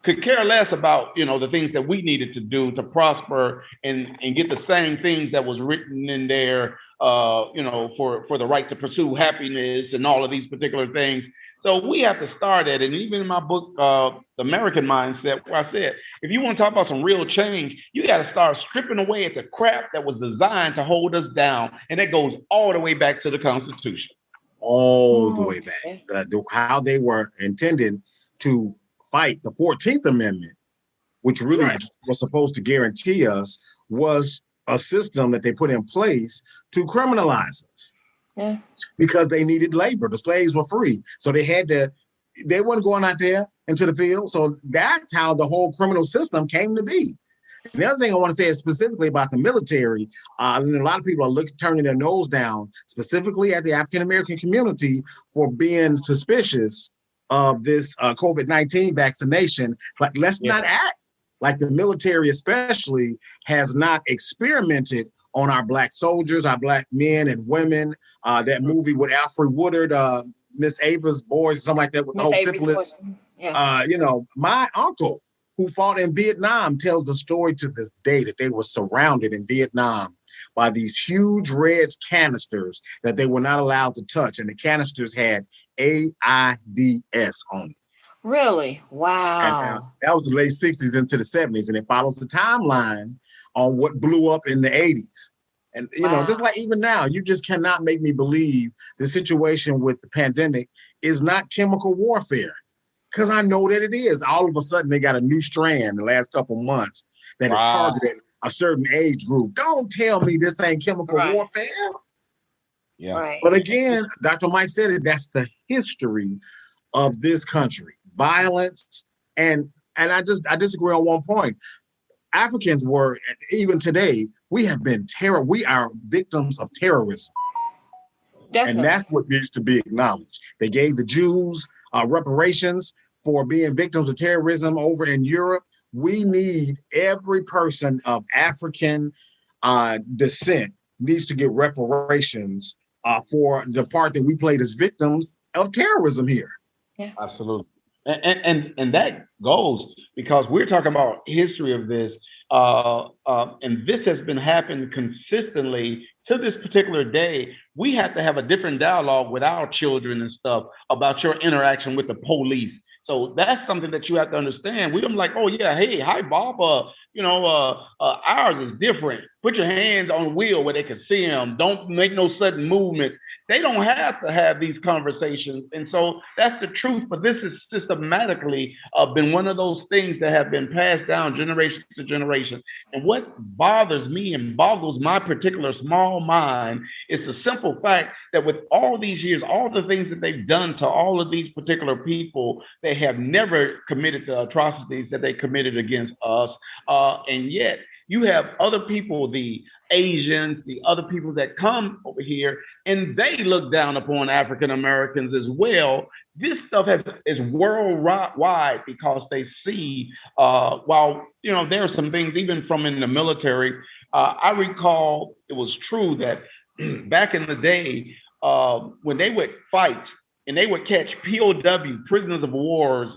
could care less about, the things that we needed to do to prosper and get the same things that was written in there, for the right to pursue happiness and all of these particular things. So we have to start at it. And even in my book, The American Mindset, where I said, if you want to talk about some real change, you got to start stripping away at the crap that was designed to hold us down. And that goes all the way back to the Constitution. All the way back. How they were intended to fight the 14th Amendment, which really was supposed to guarantee us, was a system that they put in place to criminalize us. Yeah. Because they needed labor. The slaves were free. So they weren't going out there into the field. So that's how the whole criminal system came to be. And the other thing I want to say is specifically about the military. A lot of people are turning their nose down, specifically at the African-American community, for being suspicious of this COVID-19 vaccination. Like, let's not act like the military especially has not experimented on our Black soldiers, our Black men and women. That movie with Alfred Woodard, Miss Ava's Boys, something like that, with the whole syphilis. My uncle, who fought in Vietnam, tells the story to this day that they were surrounded in Vietnam by these huge red canisters that they were not allowed to touch. And the canisters had AIDS on it. Really? Wow. And that was the late 60s into the 70s. And it follows the timeline on what blew up in the 80s. And, just like even now, you just cannot make me believe the situation with the pandemic is not chemical warfare. Because I know that it is. All of a sudden, they got a new strand the last couple months that is targeted a certain age group. Don't tell me this ain't chemical warfare. Yeah. Right. But again, Dr. Mike said it, that's the history of this country. Violence. And I disagree on one point. Africans were, even today, we have been we are victims of terrorism. Definitely. And that's what needs to be acknowledged. They gave the Jews reparations for being victims of terrorism over in Europe. We need every person of African descent needs to get reparations for the part that we played as victims of terrorism here. Yeah, absolutely. And that goes because we're talking about history of this, and this has been happening consistently to this particular day. We have to have a different dialogue with our children and stuff about your interaction with the police. So that's something that you have to understand. I'm like, oh yeah, hey, hi Bob. Ours is different. Put your hands on the wheel where they can see them. Don't make no sudden movement. They don't have to have these conversations. And so that's the truth. But this is systematically been one of those things that have been passed down generation to generation. And what bothers me and boggles my particular small mind is the simple fact that with all these years, all the things that they've done to all of these particular people, they have never committed the atrocities that they committed against us. And yet you have other people, the Asians, the other people that come over here, and they look down upon African Americans as well. This stuff is worldwide because they see, while, there are some things even from in the military. I recall it was true that back in the day, when they would fight and they would catch POW, prisoners of wars,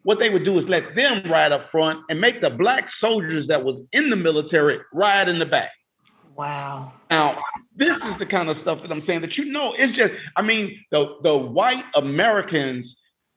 what they would do is let them ride up front and make the Black soldiers that was in the military ride in the back. Wow. Now, this is the kind of stuff that I'm saying that, it's just, the white Americans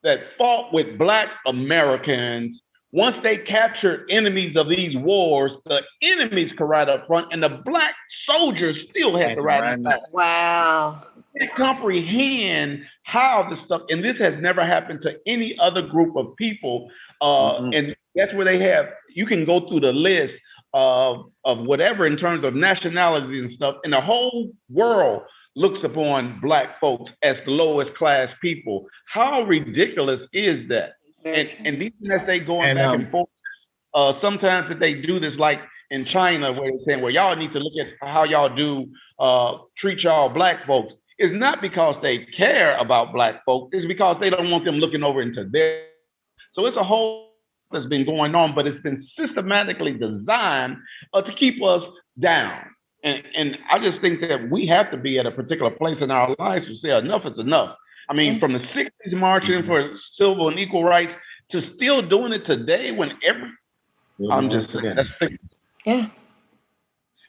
that fought with Black Americans, once they captured enemies of these wars, the enemies could ride up front and the Black soldiers still had to ride in the back. Wow. They comprehend how this stuff, and this has never happened to any other group of people. And that's where they have, you can go through the list of whatever in terms of nationalities and stuff, and the whole world looks upon Black folks as the lowest class people. How ridiculous is that? And even as they going back and forth, sometimes that they do this, like in China, where they're saying, well, y'all need to look at how y'all do treat y'all Black folks. It's not because they care about Black folks, it's because they don't want them looking over into their. So it's a whole that's been going on, but it's been systematically designed to keep us down. And I just think that we have to be at a particular place in our lives to say enough is enough. From the 60s marching for civil and equal rights, to still doing it today when I'm just saying, that's sick. Yeah.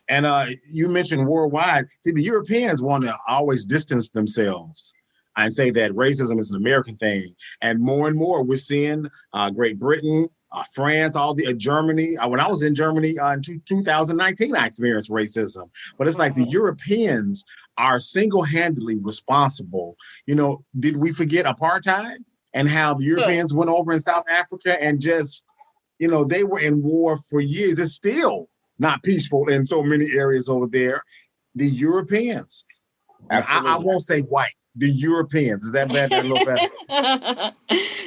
And you mentioned worldwide. See, the Europeans want to always distance themselves and say that racism is an American thing. And more, we're seeing Great Britain, France, all the Germany. When I was in Germany in 2019, I experienced racism. But it's like the Europeans are single-handedly responsible. You know, did we forget apartheid and how the Europeans went over in South Africa and just, you know, they were in war for years. It's still not peaceful in so many areas over there. The Europeans. I won't say white. The Europeans. Is that better? A little better?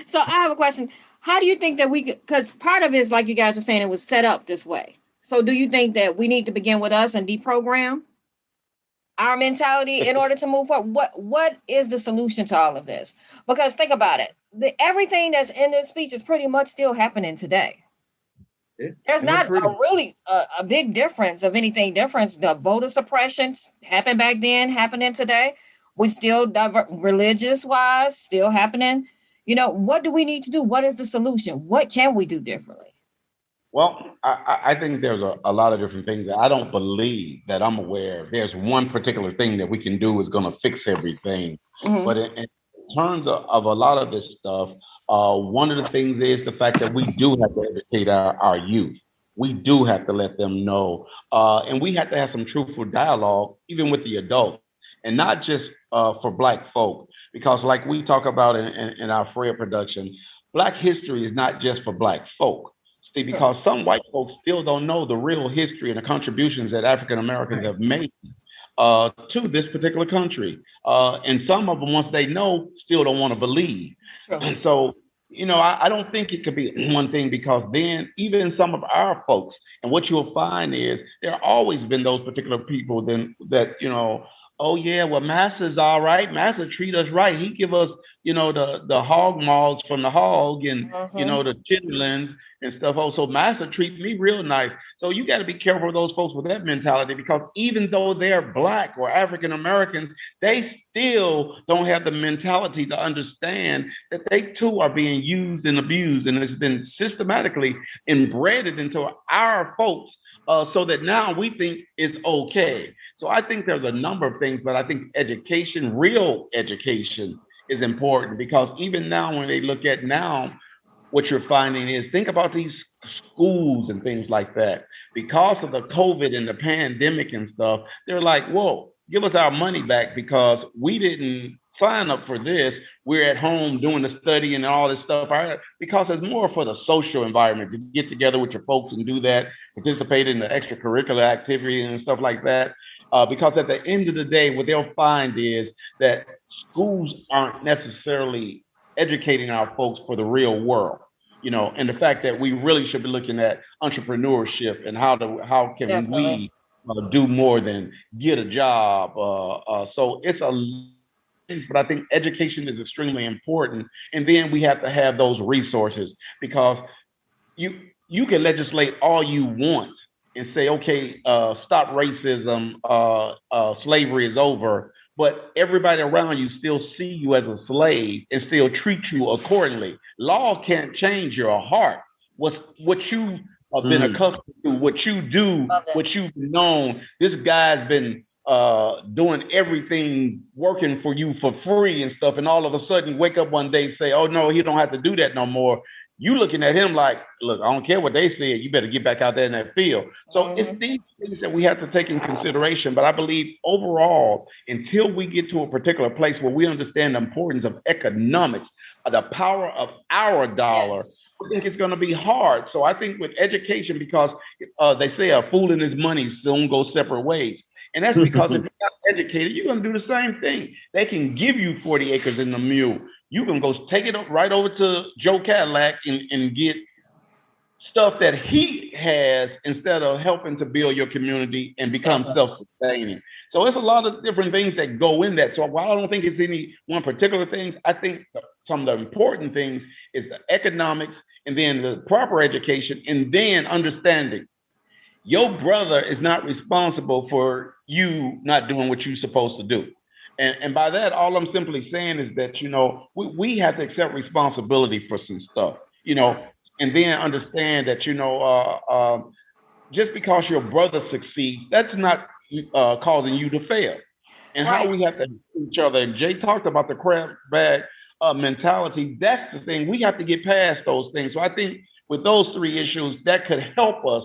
So I have a question. How do you think that we could, because part of it is like you guys were saying, it was set up this way. So do you think that we need to begin with us and deprogram our mentality in order to move forward? What is the solution to all of this? Because think about it. Everything that's in this speech is pretty much still happening today. There's not a big difference of anything different. The voter suppression happened back then, happening today. We still religious wise, still happening. You know, what do we need to do? What is the solution? What can we do differently? Well, I think there's a lot of different things. I don't believe that I'm aware there's one particular thing that we can do is going to fix everything. But in terms of a lot of this stuff, one of the things is the fact that we do have to educate our youth. We do have to let them know. And we have to have some truthful dialogue, even with the adults, and not just for Black folk. Because like we talk about in our Freya production, Black history is not just for Black folk. See, because some white folks still don't know the real history and the contributions that African Americans have made to this particular country. And some of them, once they know, still don't want to believe. And so, you know, I don't think it could be one thing, because then even some of our folks, and what you'll find is there have always been those particular people then that, you know, oh yeah, well, Master's all right. Master treat us right. He give us, you know, the hog maws from the hog and, you know, the chitlins and stuff. Oh, so Master treats me real nice. So you got to be careful of those folks with that mentality, because even though they're Black or African Americans, they still don't have the mentality to understand that they too are being used and abused, and it's been systematically embedded into our folks. So that now we think it's okay. So I think there's a number of things, but I think education, real education, is important, because even now when they look at now, what you're finding is, think about these schools and things like that. Because of the COVID and the pandemic and stuff, they're like, whoa, give us our money back, because we didn't sign up for this. We're at home doing the study and all this stuff, because it's more for the social environment, to get together with your folks and do that, participate in the extracurricular activity and stuff like that. Because at the end of the day, what they'll find is that schools aren't necessarily educating our folks for the real world, you know, and the fact that we really should be looking at entrepreneurship and how can Definitely. We do more than get a job. So it's but I think education is extremely important. And then we have to have those resources, because you can legislate all you want and say, okay, stop racism, slavery is over, but everybody around you still see you as a slave and still treat you accordingly. Law can't change your heart. What you have been accustomed to, what you do, what you've known. This guy's been doing everything, working for you for free and stuff, and all of a sudden wake up one day and say, oh no, he don't have to do that no more. You looking at him like, look, I don't care what they said, you better get back out there in that field. So it's these things that we have to take in consideration. But I believe overall, until we get to a particular place where we understand the importance of economics, the power of our dollar, I think it's going to be hard. So I think with education, because they say a fool and his money soon go separate ways. And that's because if you're not educated, you're going to do the same thing. They can give you 40 acres in the mule. You can go take it right over to Joe Cadillac and get stuff that he has, instead of helping to build your community and become self-sustaining. So it's a lot of different things that go in that. So while I don't think it's any one particular thing, I think some of the important things is the economics, and then the proper education, and then understanding your brother is not responsible for you not doing what you're supposed to do. And by that, all I'm simply saying is that, you know, we have to accept responsibility for some stuff. and then understand that, just because your brother succeeds, that's not causing you to fail. And how Right. we have to help each other. And Jay talked about the crab bag mentality. That's the thing. We have to get past those things. So I think with those three issues, that could help us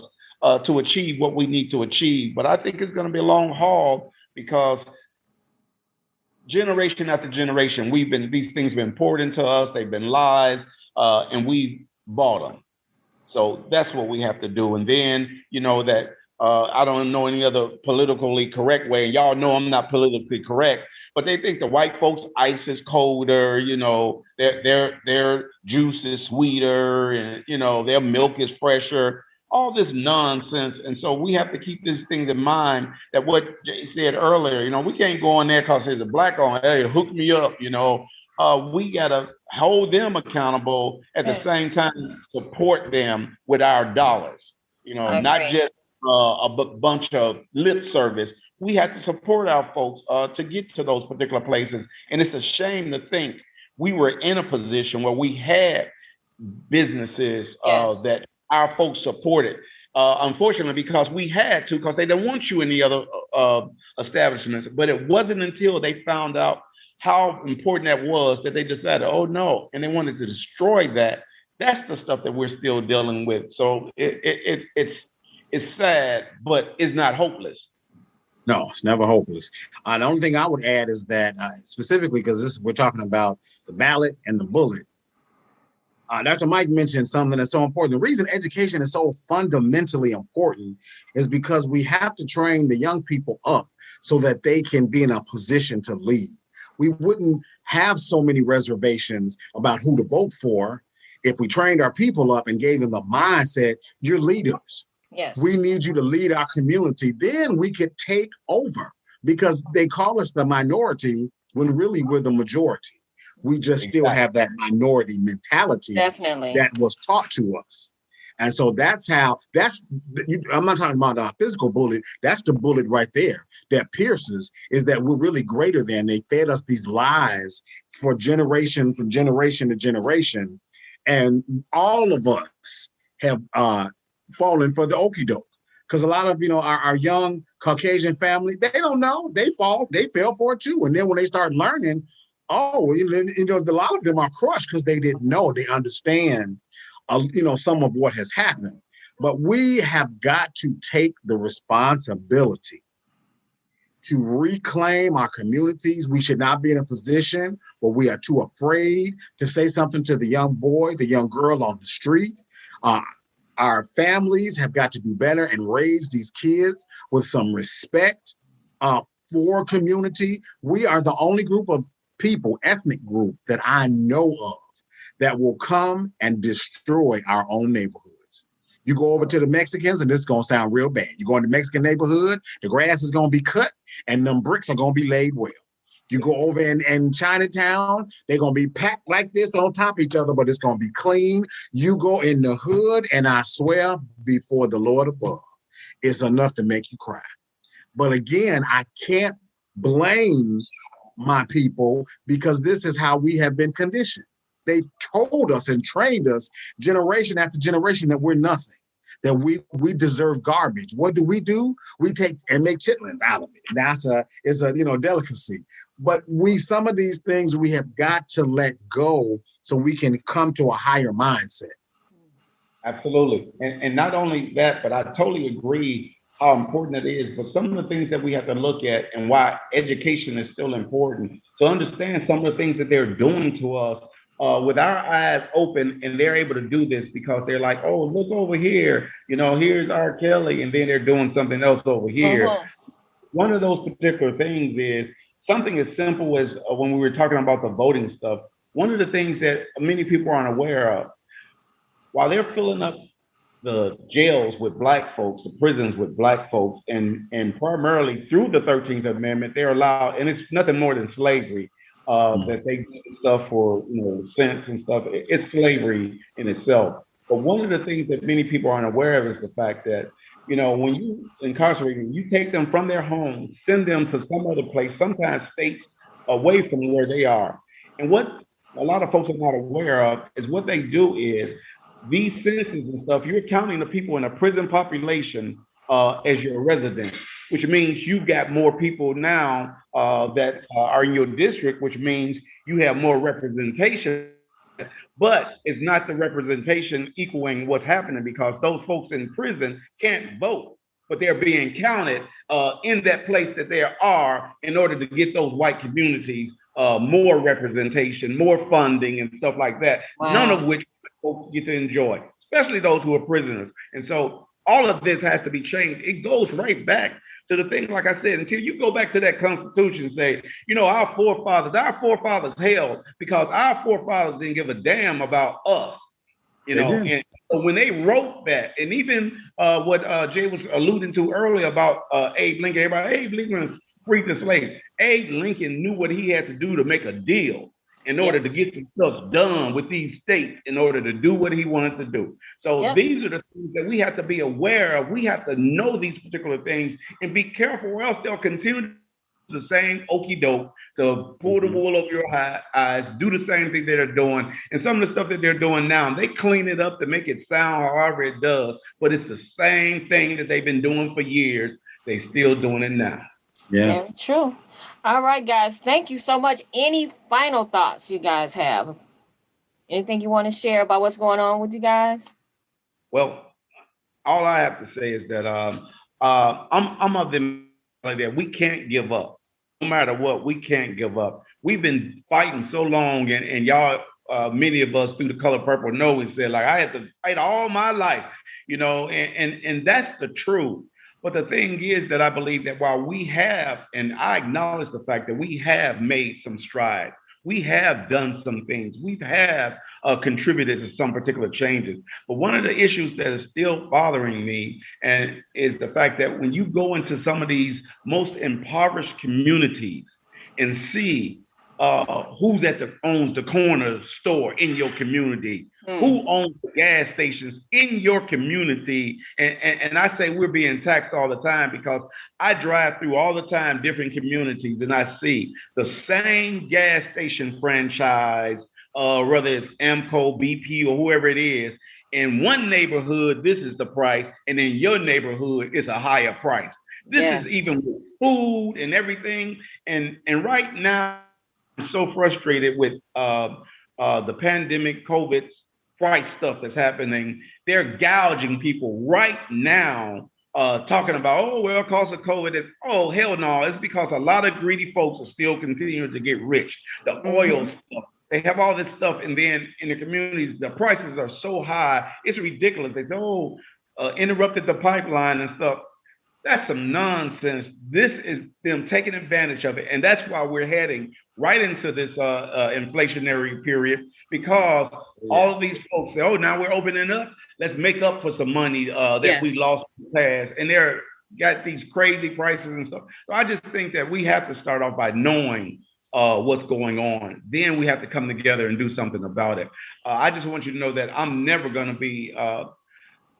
to achieve what we need to achieve. But I think it's going to be a long haul because generation after generation, these things have been poured into us. They've been lies, and we bought them. So that's what we have to do. And then, that I don't know any other politically correct way. And y'all know I'm not politically correct, but they think the white folks' ice is colder, their juice is sweeter, and, their milk is fresher, all this nonsense. And so we have to keep these things in mind that what Jay said earlier, we can't go in there because there's a black on, hey, hook me up, we got to hold them accountable at the same time, support them with our dollars, not just a bunch of lip service. We have to support our folks to get to those particular places. And it's a shame to think we were in a position where we had businesses that our folks supported. Unfortunately, because we had to, because they didn't want you in the other establishments. But it wasn't until they found out how important that was that they decided, oh no, and they wanted to destroy that. That's the stuff that we're still dealing with. So it's sad, but it's not hopeless. No, it's never hopeless. The only thing I would add is that specifically because we're talking about the ballot and the bullet. Dr. Mike mentioned something that's so important. The reason education is so fundamentally important is because we have to train the young people up so that they can be in a position to lead. We wouldn't have so many reservations about who to vote for if we trained our people up and gave them the mindset, you're leaders. Yes. We need you to lead our community. Then we could take over because they call us the minority when really we're the majority. We just still have that minority mentality that was taught to us. And so I'm not talking about a physical bullet. That's the bullet right there that pierces, is that we're really greater than. They fed us these lies from generation to generation. And all of us have fallen for the okie doke. Because a lot of, our young Caucasian family, they don't know. They fell for it too. And then when they start learning, a lot of them are crushed because they didn't know. They understand some of what has happened. But we have got to take the responsibility to reclaim our communities. We should not be in a position where we are too afraid to say something to the young boy, the young girl on the street. Our families have got to do better and raise these kids with some respect for community. We are the only group of people, ethnic group, that I know of that will come and destroy our own neighborhoods. You go over to the Mexicans, and this is going to sound real bad. You go in the Mexican neighborhood, the grass is going to be cut, and them bricks are going to be laid well. You go over in Chinatown, they're going to be packed like this on top of each other, but it's going to be clean. You go in the hood, and I swear before the Lord above, it's enough to make you cry. But again, I can't blame my people because this is how we have been conditioned. They told us and trained us generation after generation that we're nothing, that we deserve garbage. What do? We take and make chitlins out of it. It's a delicacy. But some of these things we have got to let go so we can come to a higher mindset. Absolutely. And not only that, but I totally agree how important it is. But some of the things that we have to look at and why education is still important, to understand some of the things that they're doing to us with our eyes open, and they're able to do this because they're like, oh, look over here, here's R. Kelly, and then they're doing something else over here. One of those particular things is something as simple as when we were talking about the voting stuff. One of the things that many people aren't aware of, while they're filling up the jails with Black folks, the prisons with Black folks, and primarily through the 13th Amendment, they're allowed, and it's nothing more than slavery, that they do stuff for, cents and stuff. It's slavery in itself. But one of the things that many people aren't aware of is the fact that, when you incarcerate them, you take them from their home, send them to some other place, sometimes states away from where they are. And what a lot of folks are not aware of is what they do is these citizens and stuff, you're counting the people in a prison population as your residents, which means you've got more people now that are in your district, which means you have more representation, but it's not the representation equaling what's happening because those folks in prison can't vote, but they're being counted in that place that they are in order to get those white communities more representation, more funding, and stuff like that. Wow. None of which folks get to enjoy, especially those who are prisoners. And so all of this has to be changed. It goes right back to the thing, like I said, until you go back to that Constitution and say, our forefathers held because our forefathers didn't give a damn about us, And so when they wrote that, and even what Jay was alluding to earlier about Abe Lincoln, Abe Lincoln freed the slaves. Abe Lincoln knew what he had to do to make a deal in order to get some stuff done with these states in order to do what he wanted to do. So these are the things that we have to be aware of. We have to know these particular things and be careful, or else they'll continue the same okey doke to pull the wool over your eyes, do the same thing that they're doing. And some of the stuff that they're doing now, they clean it up to make it sound however it does, but it's the same thing that they've been doing for years. They're still doing it now. Yeah. Very true. All right, guys. Thank you so much. Any final thoughts you guys have? Anything you want to share about what's going on with you guys? Well, all I have to say is that I'm of the like that we can't give up. No matter what, we can't give up. We've been fighting so long, and y'all, many of us through the color purple know and said, like, I had to fight all my life, and that's the truth. But the thing is that I believe that while we have, and I acknowledge the fact that we have made some strides, we have done some things, we have contributed to some particular changes. But one of the issues that is still bothering me and is the fact that when you go into some of these most impoverished communities and see who's owns the corner store in your community, who owns the gas stations in your community. And I say we're being taxed all the time because I drive through all the time different communities and I see the same gas station franchise, whether it's AMCO, BP, or whoever it is. In one neighborhood, this is the price, and in your neighborhood, it's a higher price. This is even with food and everything. And right now, I'm so frustrated with the pandemic, COVID price stuff that's happening. They're gouging people right now, talking about, cause of COVID. Oh, hell no. It's because a lot of greedy folks are still continuing to get rich. The oil stuff. They have all this stuff, and then in the communities, the prices are so high, it's ridiculous. They say, interrupted the pipeline and stuff. That's some nonsense. This is them taking advantage of it. And that's why we're heading right into this inflationary period, because all of these folks say, now we're opening up. Let's make up for some money that we lost in the past. And they're got these crazy prices and stuff. So I just think that we have to start off by knowing what's going on. Then we have to come together and do something about it. I just want you to know that I'm never going to be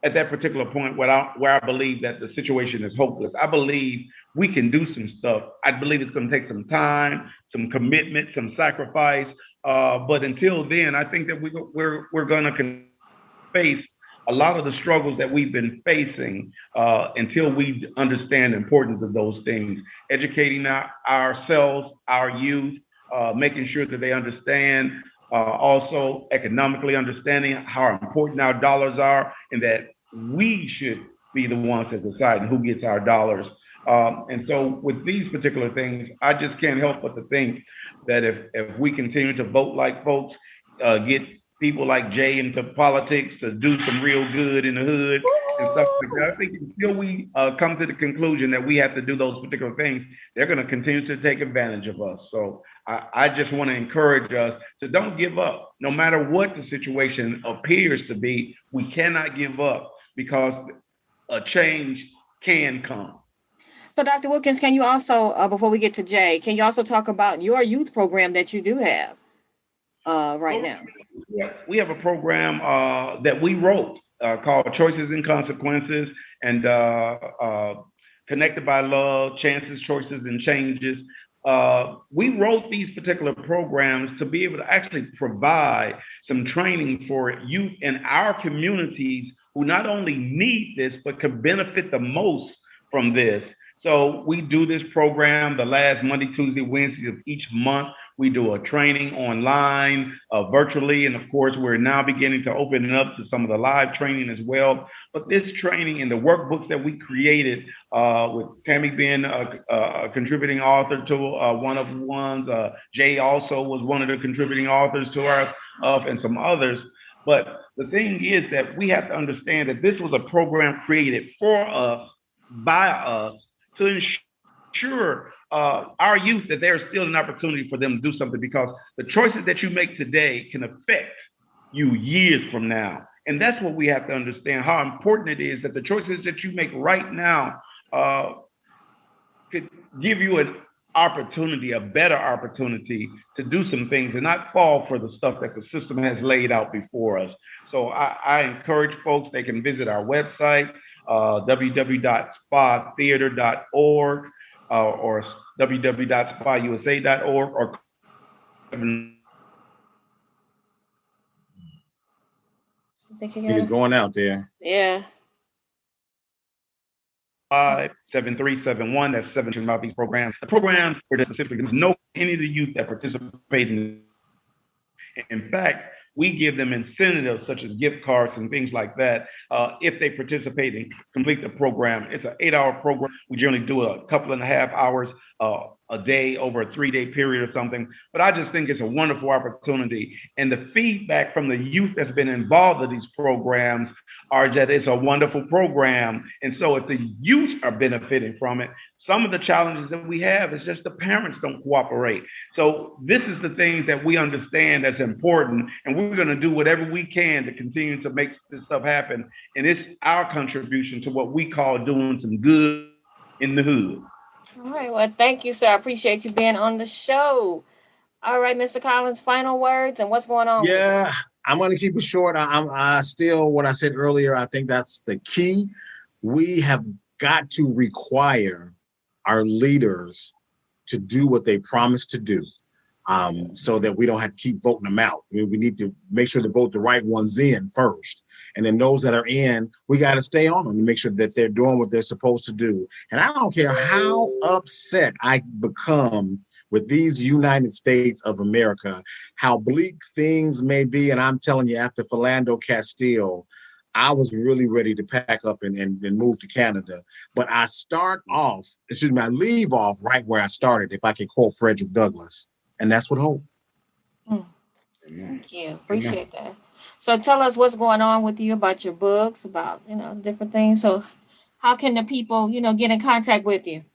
at that particular point where I believe that the situation is hopeless. I believe we can do some stuff. I believe it's going to take some time, some commitment, some sacrifice. But until then, I think that we're going to face a lot of the struggles that we've been facing until we understand the importance of those things. Educating ourselves, our youth, making sure that they understand, also economically understanding how important our dollars are, and that we should be the ones that decide who gets our dollars. And so with these particular things, I just can't help but to think that if we continue to vote like folks, get people like Jay into politics to do some real good in the hood and stuff like that, I think until we come to the conclusion that we have to do those particular things, they're going to continue to take advantage of us. So I just want to encourage us to don't give up. No matter what the situation appears to be, we cannot give up, because a change can come. So Dr. Wilkins, can you also, before we get to Jay, can you also talk about your youth program that you do have right now? We have a program that we wrote called Choices and Consequences, and Connected by Love, Chances, Choices, and Changes. we wrote these particular programs to be able to actually provide some training for youth in our communities who not only need this, but can benefit the most from this. So we do this program the last Monday, Tuesday, Wednesday of each month. We do a training online, virtually, and of course, we're now beginning to open it up to some of the live training as well. But this training and the workbooks that we created, with Tammy being a contributing author to one of the ones, Jay also was one of the contributing authors to our and some others. But the thing is that we have to understand that this was a program created for us, by us, to ensure our youth that there's still an opportunity for them to do something, because the choices that you make today can affect you years from now. And that's what we have to understand, how important it is that the choices that you make right now could give you an opportunity, a better opportunity to do some things and not fall for the stuff that the system has laid out before us. So I encourage folks, they can visit our website, www.spatheater.org or www.spausa.org or he's going out there. Yeah. 7371. That's 17 about these programs. The programs are specifically no any of the youth that participate in. In fact, we give them incentives such as gift cards and things like that if they participate and complete the program. It's an 8-hour program. We generally do a couple and a half hours a day over a 3-day period or something. But I just think it's a wonderful opportunity. And the feedback from the youth that's been involved in these programs are that it's a wonderful program. And so if the youth are benefiting from it, some of the challenges that we have is just the parents don't cooperate. So this is the things that we understand that's important, and we're going to do whatever we can to continue to make this stuff happen. And it's our contribution to what we call doing some good in the hood. All right. Well, thank you, sir. I appreciate you being on the show. All right, Mr. Collins, final words and what's going on? Yeah, I'm going to keep it short. I still, what I said earlier, I think that's the key. We have got to require our leaders to do what they promised to do, so that we don't have to keep voting them out. We need to make sure to vote the right ones in first. And then those that are in, we got to stay on them to make sure that they're doing what they're supposed to do. And I don't care how upset I become with these United States of America, how bleak things may be. And I'm telling you, after Philando Castile, I was really ready to pack up and move to Canada. But I leave off right where I started, if I can quote Frederick Douglass. And that's what hope. Thank you. Appreciate that. So tell us what's going on with you, about your books, about, different things. So how can the people, get in contact with you?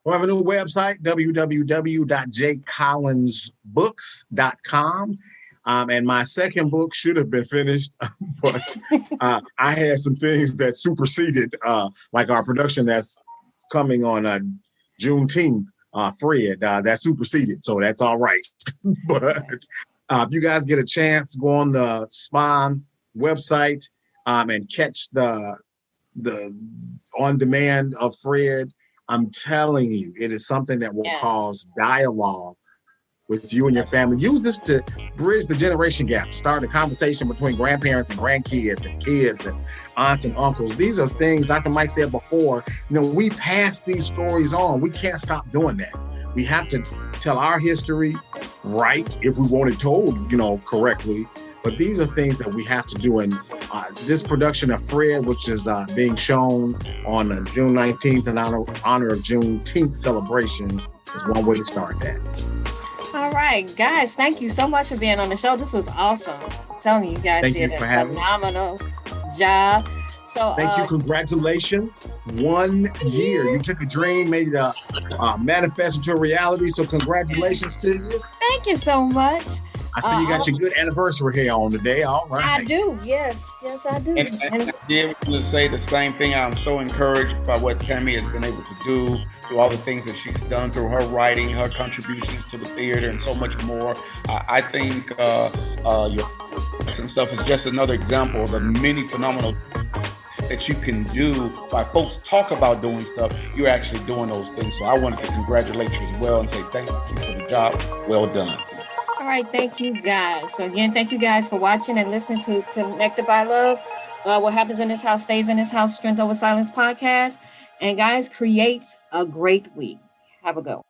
We have a new website, www.jcollinsbooks.com. And my second book should have been finished, but I had some things that superseded, like our production that's coming on Juneteenth, Fred, that superseded. So that's all right. But if you guys get a chance, go on the SPA website and catch the on demand of Fred. I'm telling you, it is something that will cause dialogue with you and your family. Use this to bridge the generation gap, start a conversation between grandparents and grandkids and kids and aunts and uncles. These are things Dr. Mike said before, we pass these stories on. We can't stop doing that. We have to tell our history right if we want it told, correctly. But these are things that we have to do. And this production of Fred, which is being shown on June 19th in honor of Juneteenth celebration, is one way to start that. All right, guys, thank you so much for being on the show. This was awesome. I'm telling you guys did a phenomenal job. So thank you. Congratulations. 1 year. You took a dream, made it manifest into a reality. So congratulations to you. Thank you so much. I see you got your good anniversary here on today. All right. I do. Yes, I do. And I did say the same thing. I'm so encouraged by what Tammy has been able to do, through all the things that she's done, through her writing, her contributions to the theater, and so much more. I think your stuff is just another example of the many phenomenal that you can do. While folks talk about doing stuff, you're actually doing those things. So I wanted to congratulate you as well and say thank you for the job well done. All right, thank you guys. So again, thank you guys for watching and listening to Connected by Love. What happens in this house stays in this house. Strength Over Silence podcast. And guys, create a great week. Have a go.